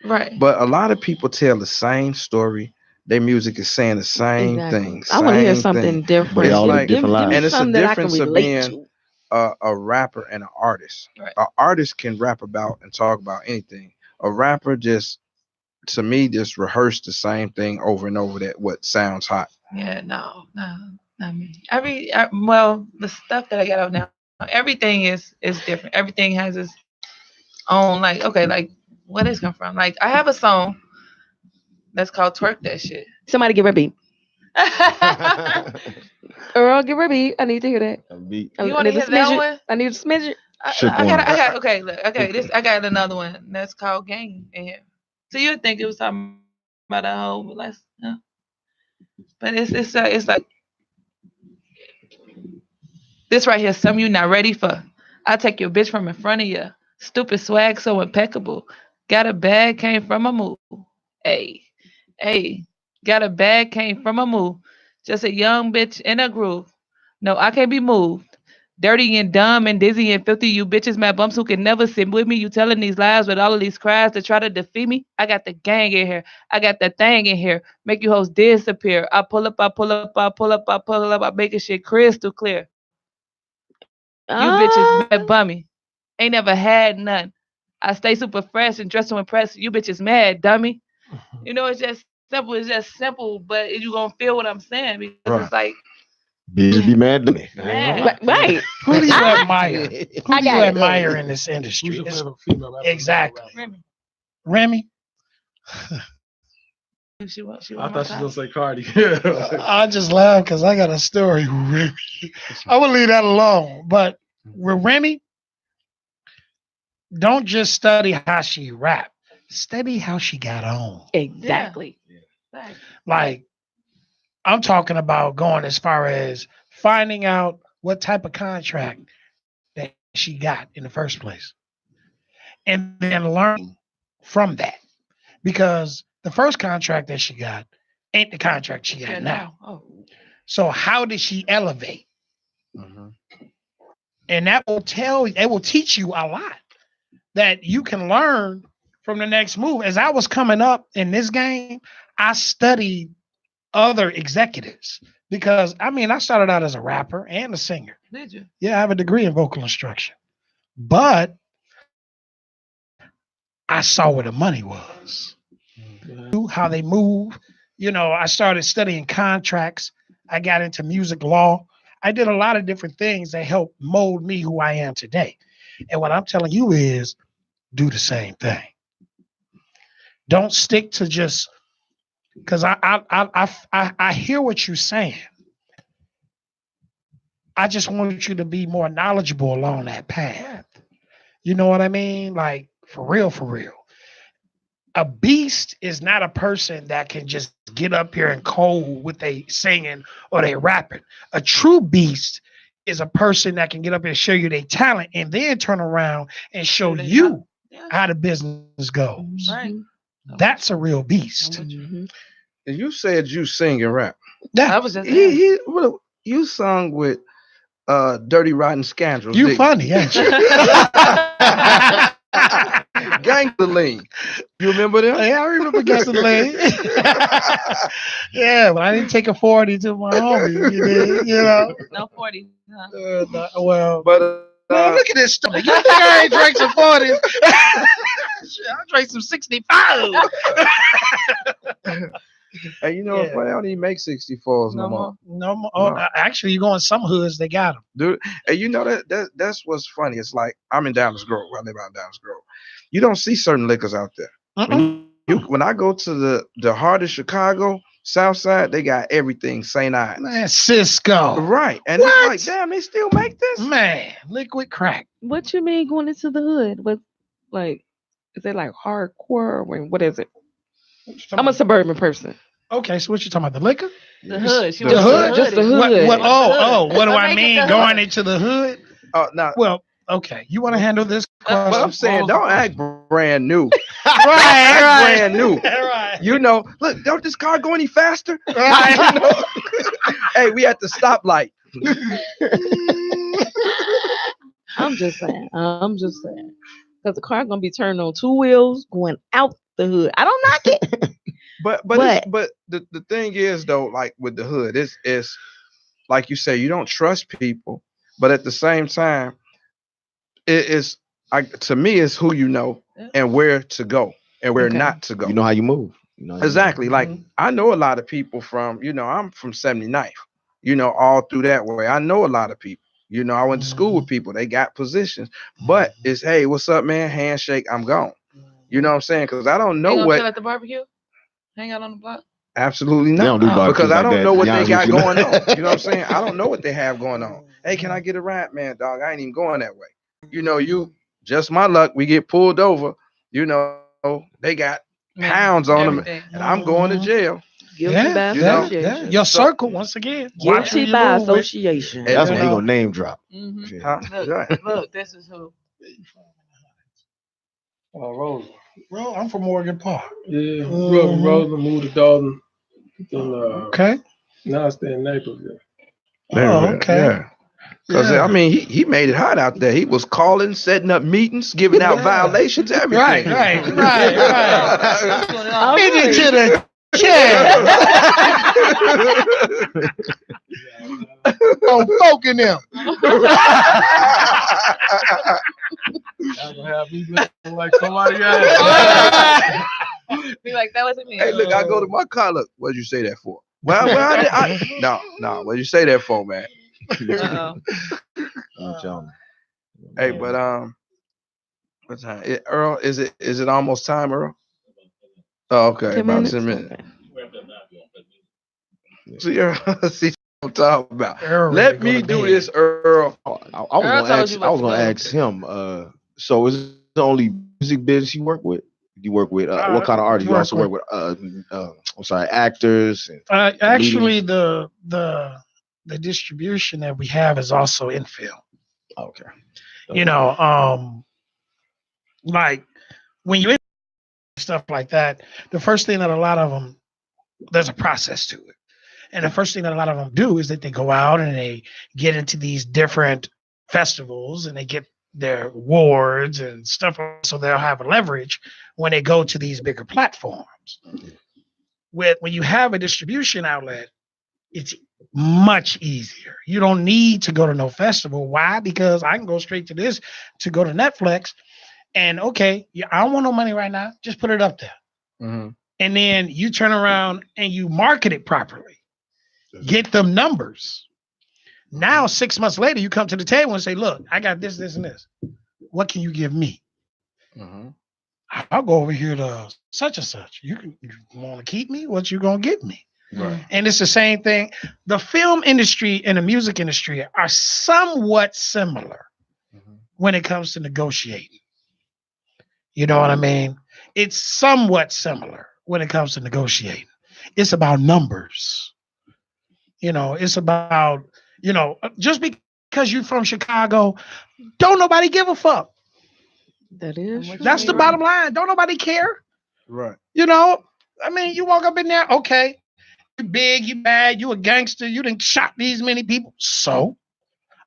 right? But a lot of people tell the same story. Their music is saying the same thing. I want to hear something different. They all like, different lines. And it's a difference of being a rapper and an artist. Right. An artist can rap about and talk about anything. A rapper just rehearse the same thing over and over, that what sounds hot. Yeah, no, not me. Well, the stuff that I got out now, everything is different. Everything has its own, like, okay, like, where this come from? Like, I have a song that's called "Twerk That Shit." Somebody give her a beat. Earl, give her a beat. I need to hear that. You want to hear that one? I need a smidget. I got. Okay, look. Okay, I got another one that's called "Game" in here. So you would think it was talking about a whole, but it's like this right here. Something you not ready for. I take your bitch from in front of you. Stupid swag so impeccable. Got a bag, came from a move. Hey, got a bag, came from a move. Just a young bitch in a groove. No, I can't be moved. Dirty and dumb and dizzy and filthy, you bitches, mad bumps who can never sit with me. You telling these lies with all of these cries to try to defeat me. I got the gang in here. I got the thing in here. Make you hoes disappear. I pull up. I make shit crystal clear. You bitches mad bummy. Ain't never had none. I stay super fresh and dressed to impress. You bitches mad, dummy. It's just simple. It's just simple, but you gonna feel what I'm saying, because it's like, bitch, be mad to me. Right. Who do you admire? Who do you admire in this industry? Exactly. Remy. I thought she was gonna say Cardi. I just laugh because I got a story with Remy. I will leave that alone. But with Remy, don't just study how she rap. Study how she got on. Exactly. Yeah. Like, I'm talking about going as far as finding out what type of contract that she got in the first place. And then learning from that. Because the first contract that she got ain't the contract she got now. Oh. So how did she elevate? Mm-hmm. And that will it will teach you a lot that you can learn from the next move. As I was coming up in this game, I studied other executives because I started out as a rapper and a singer. Did you? Yeah, I have a degree in vocal instruction, but I saw where the money was, how they move. I started studying contracts. I got into music law. I did a lot of different things that helped mold me who I am today. And what I'm telling you is do the same thing. Don't stick to just because I hear what you're saying. I just want you to be more knowledgeable along that path. You know what I mean? Like for real, for real. A beast is not a person that can just get up here and cold with they singing or they rapping. A true beast is a person that can get up here and show you their talent and then turn around and show you how the business goes. Right. That's a real beast. And you said you sing and rap. Yeah, I was just you sung with Dirty Rotten Scoundrels. You funny, ain't you? Gangsterling. You remember them? Yeah, I remember Gangsterling. Yeah, but I didn't take a 40 to my homie. You know. No 40. Huh? But man, look at this stuff. You think I ain't drank some 40s? Shit, I drank some 65. And you know what? I don't even make 64s no more. No more. Oh, actually, you go in some hoods, they got them. Dude, and you know that's what's funny. It's like I'm in Downers Grove. I live out in Downers Grove. You don't see certain liquors out there. When I go to the heart of Chicago, South Side, they got everything. St. Ives. Man, Cisco. Right. And it's like, damn, they still make this? Man, liquid crack. What you mean going into the hood? What, like, is it like hardcore or what is it? I'm a suburban person. Okay, so what you talking about? The liquor? The hood. The hood? Just the hood. What do I mean going into the hood? Well, okay. You want to handle this question? But I'm saying, don't act brand new. right. Brand new. Right. You know, look, don't this car go any faster? Right. You know? Hey, we at the stoplight. I'm just saying. Because the car gonna be turned on 2 wheels going out the hood. I don't knock it. But the thing is though, like with the hood, it's like you say, you don't trust people, but at the same time, to me, it's who you know and where to go and where not to go. You know how you move. Exactly. Like I know a lot of people from, I'm from 79th, all through that way. I know a lot of people. I went to school with people. They got positions, but it's, hey, what's up, man? Handshake, I'm gone. You know what I'm saying? Because I don't know what. Chill at the barbecue? Hang out on the block? Absolutely not. They don't do barbecues because I like don't that, know what to be they honest got with you. going on. You know what I'm saying? I don't know what they have going on. Hey, can I get a ride, man, dog? I ain't even going that way. You just my luck. We get pulled over. They got pounds on them, and I'm going to jail. Guilty by association. Your circle once again. Guilty by association. That's when he gonna name drop. Look, this is who. Rosa. Bro, I'm from Morgan Park. Yeah, grew up in Rosa, moved to Dalton. Then, Okay. Now I stay in Naperville. Okay. Yeah. Because I mean, he made it hot out there. He was calling, setting up meetings, giving out violations, everything. Right. Get into the chair. I'm poking them. I'm gonna have me looking like somebody else. Be like, that wasn't me. Hey, look, I go to my car. Look, what'd you say that for? Well, no. What'd you say that for, man? Hey, but what time? Earl, is it almost time, Earl? Oh, okay, about 10 minutes. See, Earl, see what I'm talking about. Let me do this, Earl. I was gonna ask him. So is the only music business you work with? You work with what kind of artists? You also work with I'm sorry, actors. And actually, the distribution that we have is also in film. Okay. You know, like when you stuff like that, the first thing that a lot of them, there's a process to it. And the first thing that a lot of them do is that they go out and they get into these different festivals and they get their awards and stuff, so they'll have a leverage when they go to these bigger platforms. When you have a distribution outlet, it's much easier. You don't need to go to no festival. Why? Because I can go straight to this, to go to Netflix, and okay, I don't want no money right now. Just put it up there. Mm-hmm. And then you turn around and you market it properly. Get them numbers. Now, 6 months later, you come to the table and say, look, I got this, this, and this. What can you give me? Mm-hmm. I'll go over here to such and such. You want to keep me? What you going to give me? Right. And it's the same thing. The film industry and the music industry are somewhat similar when it comes to negotiating. You know what I mean? It's somewhat similar when it comes to negotiating. It's about numbers. You know, it's about, you know, just because you're from Chicago, don't nobody give a fuck. That is. That's the bottom line. Don't nobody care. Right. You know, I mean, you walk up in there, okay, you big, you bad, you a gangster, you done shot these many people. So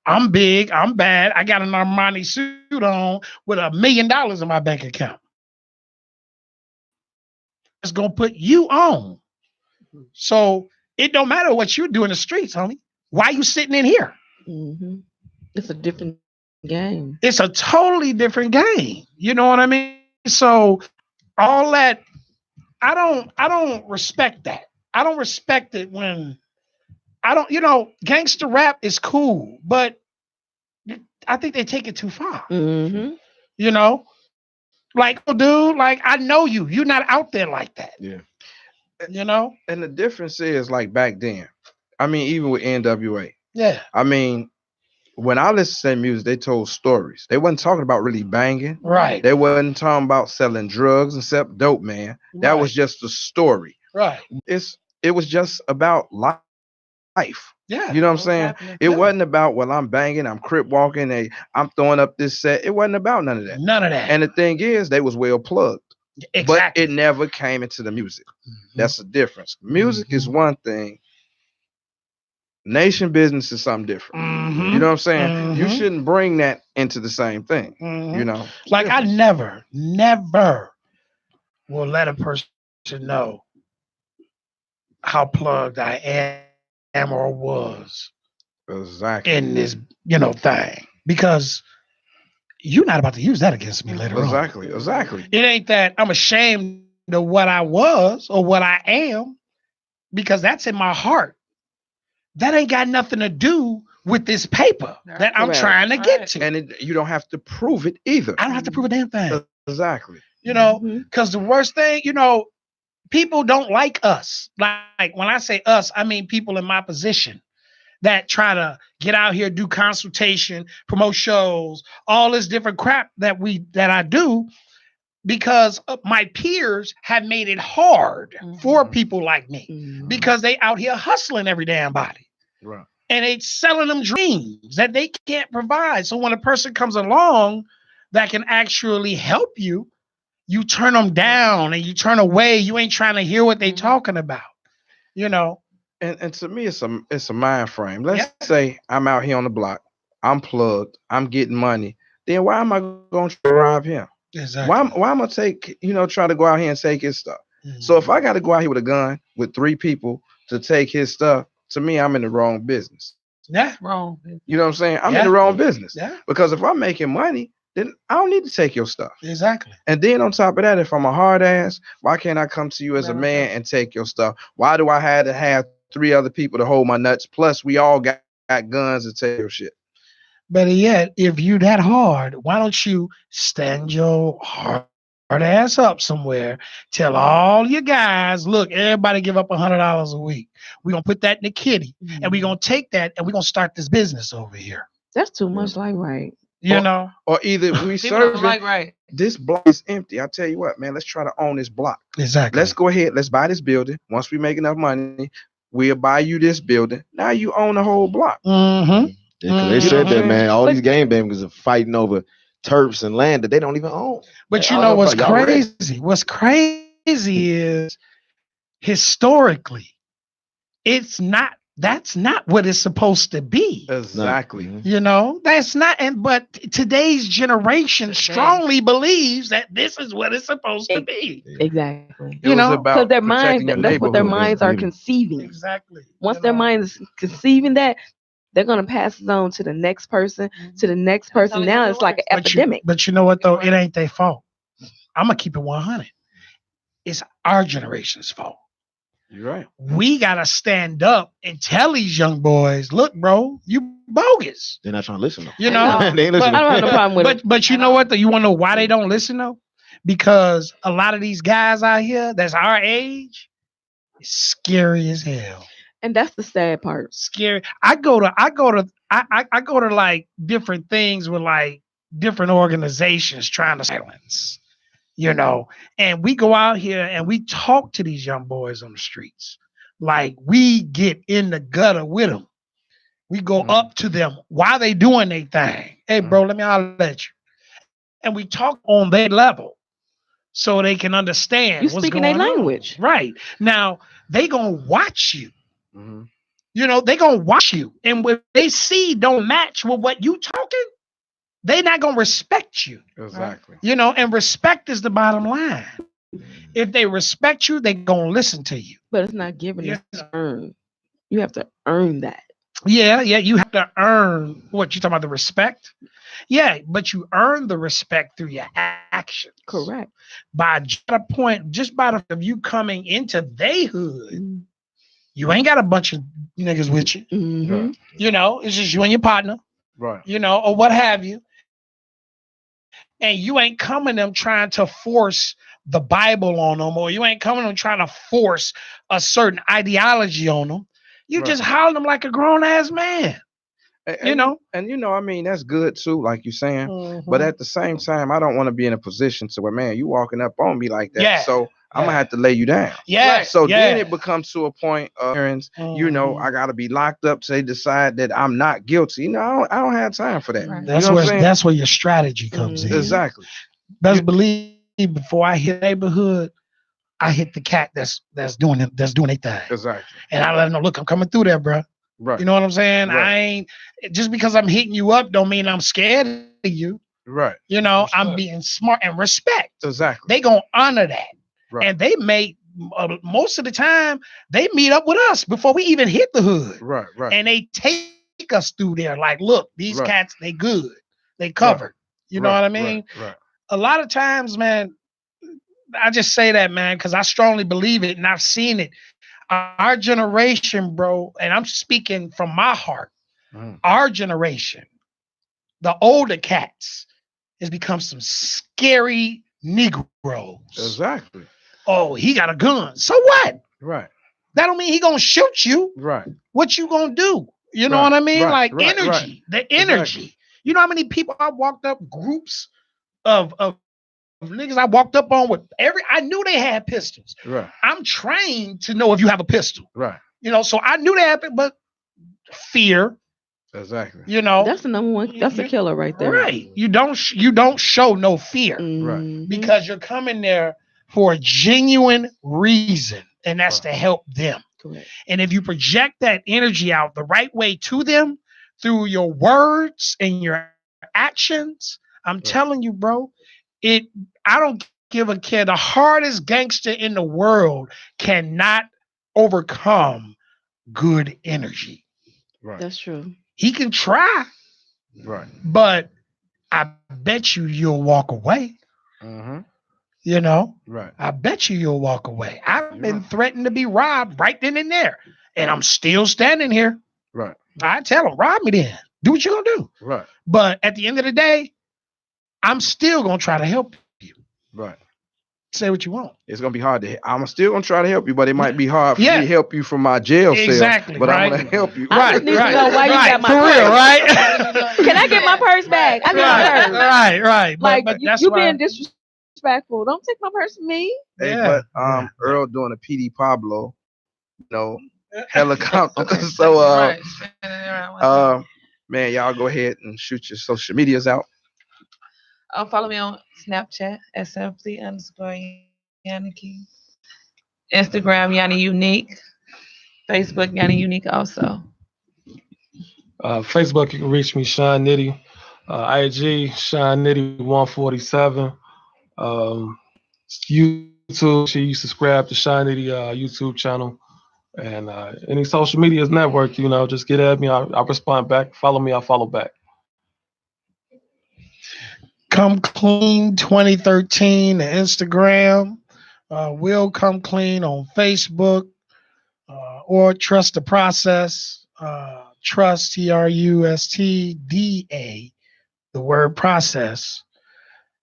I'm big, I'm bad, I got an Armani suit on with $1 million in my bank account. It's gonna put you on. So it don't matter what you do in the streets, homie. Why you sitting in here? Mm-hmm. It's a different game. It's a totally different game. You know what I mean? So all that, I don't respect that. I don't respect it when you know, gangster rap is cool, but I think they take it too far. Mm-hmm. You know, like, oh, dude, like I know you. You're not out there like that. Yeah. You know? And the difference is like back then. I mean, even with NWA. Yeah. I mean, when I listened to their music, they told stories. They wasn't talking about really banging. Right. They wasn't talking about selling drugs and selling dope, man. That was just a story. Right. It was just about life. Yeah. You know what I'm saying? It wasn't about, well, I'm banging, I'm crip walking, I'm throwing up this set. It wasn't about none of that. None of that. And the thing is, they was well plugged. Exactly. But it never came into the music. Mm-hmm. That's the difference. Music is one thing. Nation business is something different. Mm-hmm. You know what I'm saying? Mm-hmm. You shouldn't bring that into the same thing. Mm-hmm. You know? Like I never will let a person know how plugged I am or was in this, you know, thing. Because you're not about to use that against me later on. Exactly. It ain't that I'm ashamed of what I was or what I am, because that's in my heart. That ain't got nothing to do with this paper that I'm trying to get to. And you don't have to prove it either. I don't have to prove a damn thing. Exactly. You know, because the worst thing, you know, people don't like us. Like when I say us, I mean people in my position that try to get out here, do consultation, promote shows, all this different crap that I do, because my peers have made it hard for people like me, because they out here hustling every damn body. Right. And they selling them dreams that they can't provide. So when a person comes along that can actually help you, you turn them down and you turn away. You ain't trying to hear what they talking about, you know. And to me, it's a mind frame. Let's say I'm out here on the block, I'm plugged, I'm getting money. Then why am I going to rob him? Exactly. Why am I try to go out here and take his stuff? Mm-hmm. So if I got to go out here with a gun with 3 people to take his stuff, to me, I'm in the wrong business. Yeah, wrong. You know what I'm saying? I'm in the wrong business. Yeah. Because if I'm making money, then I don't need to take your stuff. Exactly. And then on top of that, if I'm a hard ass, why can't I come to you as a man and take your stuff? Why do I have to have 3 other people to hold my nuts? Plus, we all got guns to take your shit. Better yet, if you that hard, why don't you stand your hard ass up somewhere? Tell all your guys, look, everybody give up $100 a week. We're going to put that in the kitty, and we're going to take that, and we're going to start this business over here. That's too much like right. You know, or either we People don't serve like right. this block is empty. I tell you what, man, let's try to own this block. Exactly. Let's go ahead. Let's buy this building. Once we make enough money, we'll buy you this building. Now you own the whole block. Mm-hmm. Yeah, they said that, man. All these game bangers are fighting over turfs and land that they don't even own. But you know what's crazy? What's crazy is historically, that's not what it's supposed to be. Exactly. You know, that's not, but today's generation strongly believes that this is what it's supposed to be. Exactly. You know, because their mind, that's what their minds are conceiving. Exactly. Once their mind is conceiving that, they're going to pass it on to the next person, to the next person. Now it's like an epidemic. But you know what, though? It ain't their fault. I'm going to keep it 100. It's our generation's fault. You're right. We got to stand up and tell these young boys, look, bro, you bogus. They're not trying to listen, though. You know? They ain't listening. I don't have no problem with it. But you know what, though? You want to know why they don't listen, though? Because a lot of these guys out here that's our age, it's scary as hell. And that's the sad part. Scary. I go to like different things with like different organizations trying to silence, you know, and we go out here and we talk to these young boys on the streets. Like we get in the gutter with them. We go up to them while they doing their thing. Hey, bro, let me holler at you. And we talk on their level so they can understand you speaking their language. Right. Now, they going to watch you. You know, they going to watch you. And what they see don't match with what you talking, they not going to respect you. Exactly. You know, and respect is the bottom line. If they respect you, they going to listen to you. But it's not given, it's earned. You have to earn that. Yeah, you have to earn what you talking about, the respect. Yeah, but you earn the respect through your actions. Correct. By a point, just by the of you coming into they hood, you ain't got a bunch of niggas with you. Mm-hmm. You know, it's just you and your partner. Right. You know, or what have you. And you ain't coming them trying to force the Bible on them, or you ain't coming them trying to force a certain ideology on them. You just holler them like a grown ass man. And, you know, I mean, that's good too, like you're saying. But at the same time, I don't want to be in a position to where, man, you walking up on me like that. Yeah. So I'm gonna have to lay you down. Yeah. So then it becomes to a point of parents, you know, I gotta be locked up till they decide that I'm not guilty. You know, I don't have time for that. Right. That's you know that's where your strategy comes in. Exactly. Best believe before I hit neighborhood, I hit the cat that's doing their thing. Exactly. And I let them know, look, I'm coming through there, bro. Right. You know what I'm saying? Right. I ain't just because I'm hitting you up don't mean I'm scared of you. Right. You know, I'm being smart and respect. Exactly. They gonna honor that. Right. And they may most of the time they meet up with us before we even hit the hood. Right. And they take us through there like, look, these cats, they good. They covered. You know what I mean? Right. A lot of times, man, I just say that, man, because I strongly believe it and I've seen it. Our generation, bro, and I'm speaking from my heart, our generation, the older cats, has become some scary Negroes. Exactly. Oh, he got a gun. So what? Right. That don't mean he gonna shoot you. Right. What you gonna do? You know what I mean? Right. Like energy, the energy. Exactly. You know how many people I walked up, groups of niggas I walked up on with I knew they had pistols. Right. I'm trained to know if you have a pistol. Right. You know, so I knew they had, but fear. Exactly. You know, that's the number one. That's a killer right there. Right. You don't show no fear. Right. Because you're coming there for a genuine reason, and that's to help them. Correct. And if you project that energy out the right way to them through your words and your actions, I'm telling you, bro, I don't give a care. The hardest gangster in the world cannot overcome good energy. Right. That's true. He can try. Right. But I bet you'll walk away. You know? Right. I bet you'll walk away. I've been threatened to be robbed right then and there. And I'm still standing here. Right. I tell them, rob me then. Do what you're going to do. Right. But at the end of the day, I'm still going to try to help you. Right. say what you want. It's gonna be hard to. I'm still gonna try to help you, but it might be hard for me Yeah. to help you from my jail cell. Exactly, But right. I'm gonna help you. I just need to know why you got my For purse. real, right? Can I get my purse back? I need my purse. Right. Like but that's you why. being disrespectful. Don't take my purse from me. Hey, Yeah. but Earl doing a PD Pablo, helicopter. So Right, spinning around. man, y'all go ahead and shoot your social medias out. Follow me on Snapchat at simply_Yanni. Instagram Yanni Unique. Facebook Yanni Unique also. Facebook, you can reach me, Sean Nitty. IG, Sean Nitty 147. YouTube, you subscribe to Sean Nitty YouTube channel. And any social media network, just get at me. I respond back. Follow me, I'll follow back. Come Clean 2013 on Instagram. Will Come Clean on Facebook. Or Trust the Process. Trust, TRUSTDA, the word process,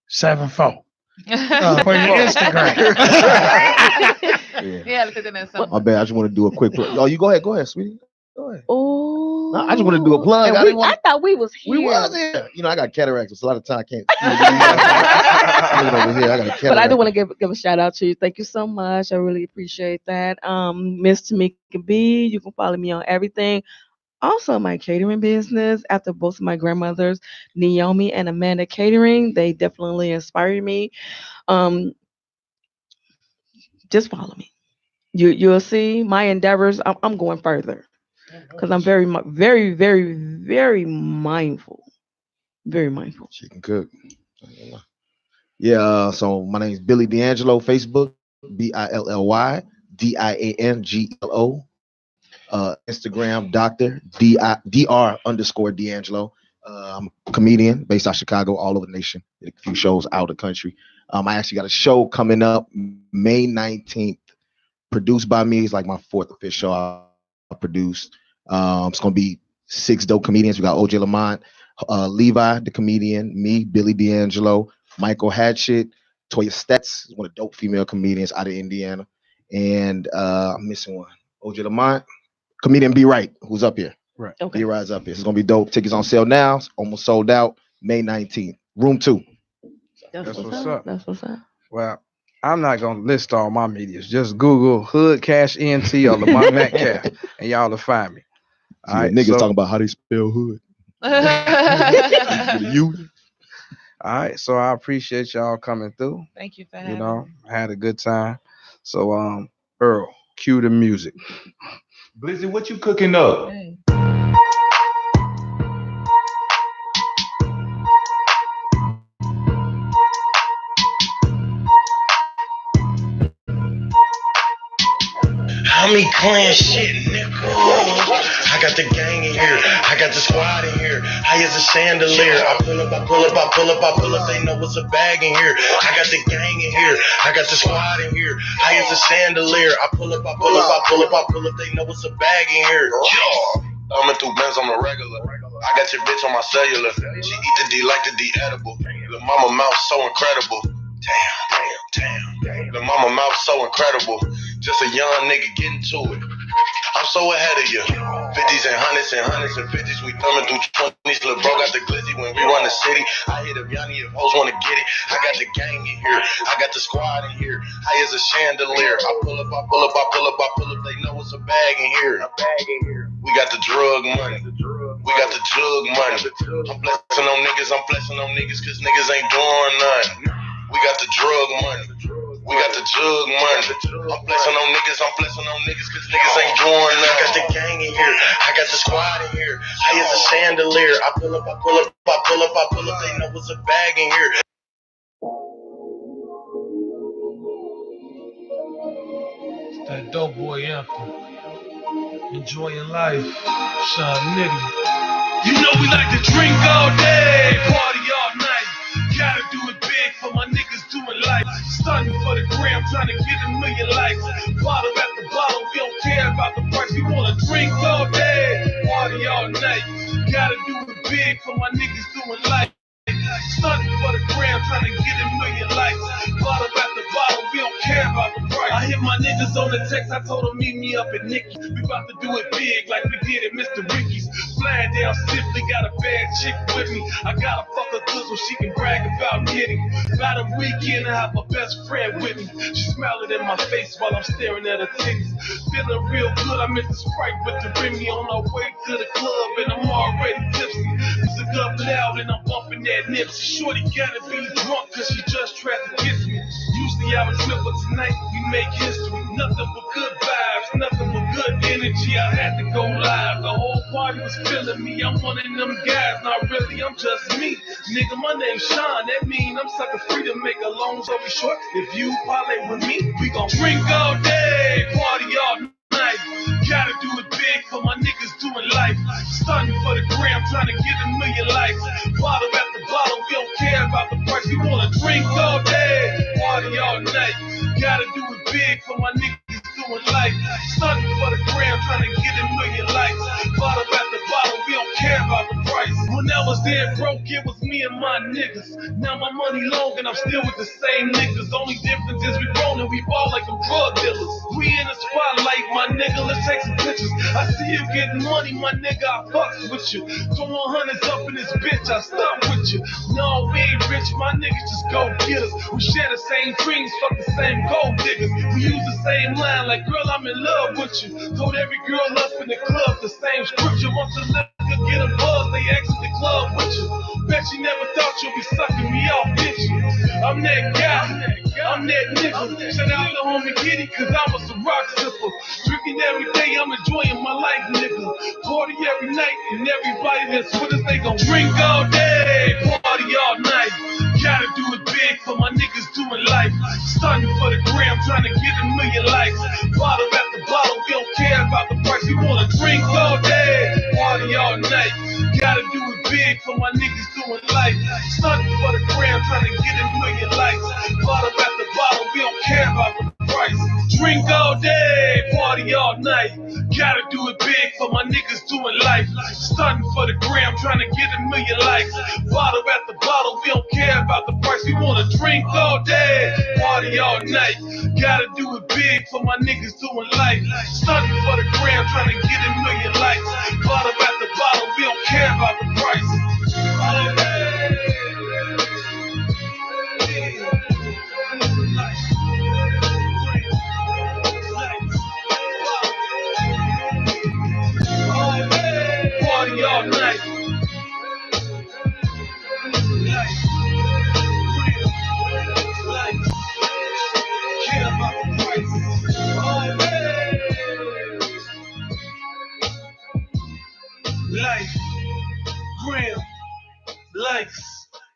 74. For your Instagram. Yeah, look at that. My bad. I just want to do a quick plug. Oh, you go ahead, sweetie. Go ahead. Oh. No, I just want to do a plug. I thought we was here. We was here. I got cataracts, so a lot of time I can't. Over here, I got a cataract. But I do want to give a shout out to you. Thank you so much. I really appreciate that. Miss Tamika B. You can follow me on everything. Also, my catering business. After both of my grandmothers, Naomi and Amanda Catering, they definitely inspired me. Just follow me. You'll see my endeavors. I'm going further because I'm very, very, very, very mindful. Very mindful. She can cook. Yeah. So my name is Billy Diangelo. Facebook BILLYDIANGLO. Instagram Dr. DR_Diangelo. I'm a comedian based out of Chicago, all over the nation. Did a few shows out of the country. I actually got a show coming up May 19th, produced by me. It's like my 4th or 5th show I produced. It's gonna be 6 dope comedians. We got OJ Lamont, Levi the comedian, me, Billy Diangelo, Michael Hatchett, Toya Stetz, one of the dope female comedians out of Indiana, and I'm missing one. OJ Lamont, comedian B Right, who's up here. Right. Okay. B Right's up here. It's gonna be dope. Tickets on sale now. It's almost sold out. May 19th. Room 2. That's what's up. That's what's up. Well, I'm not gonna list all my medias. Just Google Hood Cash NT or Lamont Metcalf, and y'all will find me. All right, niggas talking about how they spell hood. You. All right, so I appreciate y'all coming through. Thank you for having me. I had a good time. So Earl, cue the music. Blizzy, what you cooking up? Hey. I'm clan shit, nigga. I got the gang in here. I got the squad in here. High as a chandelier. I pull up. They know it's a bag in here. I got the gang in here. I got the squad in here. High as a chandelier. I pull up. They know it's a bag in here. Coming through Benz on the regular. I got your bitch on my cellular. She eat the D like the D edible. The mama mouth so incredible. Damn. The mama mouth so incredible. Just a young nigga getting to it. I'm so ahead of you. 50s and 50s. We thumbing through 20s. Lil' bro got the glizzy when we run the city. I hit up Yanni if hoes wanna get it. I got the gang in here. I got the squad in here. High as a chandelier. I pull up. They know it's a bag in here. We got the drug money. We got the jug money. I'm blessing on niggas cause niggas ain't doing nothing. We got the drug money. We got the jug money. I'm blessing on niggas cause niggas ain't doing nothing. I got the gang in here. I got the squad in here. High as a chandelier. I pull up. They know it's a bag in here. It's that dope boy anthem. Enjoying life. Sean Nitty. You know we like to drink all day, party all night. Gotta do it big for my niggas doing life. Stunning for the gram, trying to get 1 million likes. Bottle after bottle, we don't care about the price. We wanna drink all day, party all night. Gotta do it big for my niggas doing life. Stunning for the gram, trying to get 1 million likes. Bottle after bottle, we my niggas on the text, I told them meet me up at Nicky. We about to do it big like we did at Mr. Ricky's. Flying down simply, got a bad chick with me. I gotta fuck her good so she can brag about Nitty. About a weekend, I have my best friend with me. She smiling in my face while I'm staring at her titties. Feeling real good, I met the Sprite with the Remy on our way to the club and I'm already tipsy. Music up loud and I'm bumping that Nipsey. Shorty gotta be drunk cause she just tried to kiss me. Usually I would trip, but tonight we make history. Nothing but good vibes, nothing but good energy. I had to go live, the whole party was feeling me. I'm one of them guys, not really, I'm just me. Nigga, my name's Sean, that mean I'm sucker free to make a long story short. If you parlay with me, we gon' drink all day, party all night. Gotta do it big for my niggas doing life. Stunning for the gram, trying to get a million likes. Bottle after bottle, we don't care about the price. We wanna drink all day, party all night. Gotta do it big for my niggas doing life. Stunning for the gram, trying to get a million likes. Bottle after bottle, we don't care about the price. When I was there broke, it was me and my niggas. Now my money long and I'm still with the same niggas. Only difference is we rollin', we ball like them drug dealers. We in the spotlight, my nigga, let's take some pictures. I see you getting money, my nigga, I fucks with you. Throwing hundreds up in this bitch, I stuck with you. No, we ain't rich, my niggas just go get us. We share the same dreams, fuck the same gold diggers. We use the same line like, girl, I'm in love with you. Told every girl up in the club the same scripture. Once a nigga get a buzz, they exit the club with you. Bet you never thought you'd be sucking me off, did you? I'm that guy, I'm that nigga. Shout out to homie Kitty, cause I was a rock sipper. Drinking every day, I'm enjoying my life, nigga. Party every night, and everybody that's with us, they gon' drink all day, party all night. Gotta do it big for my niggas doing life. Stunning for the gram, trying to get a million likes. Bottle after bottle, we don't care about the price. We wanna drink all day, party all night. Gotta do it big for my niggas doing life. Stunning for the gram, trying to get a million likes. Bottle after bottle, we don't care about the price. Drink all day, party all night. Gotta do it big for my niggas doing life. Stunning for the gram, trying to get a million likes. Bottle after bottle, we don't care about the price. We wanna drink all day, party all night. Gotta do it big for my niggas doing life. Stunning for the gram, trying to get a million likes. Bottle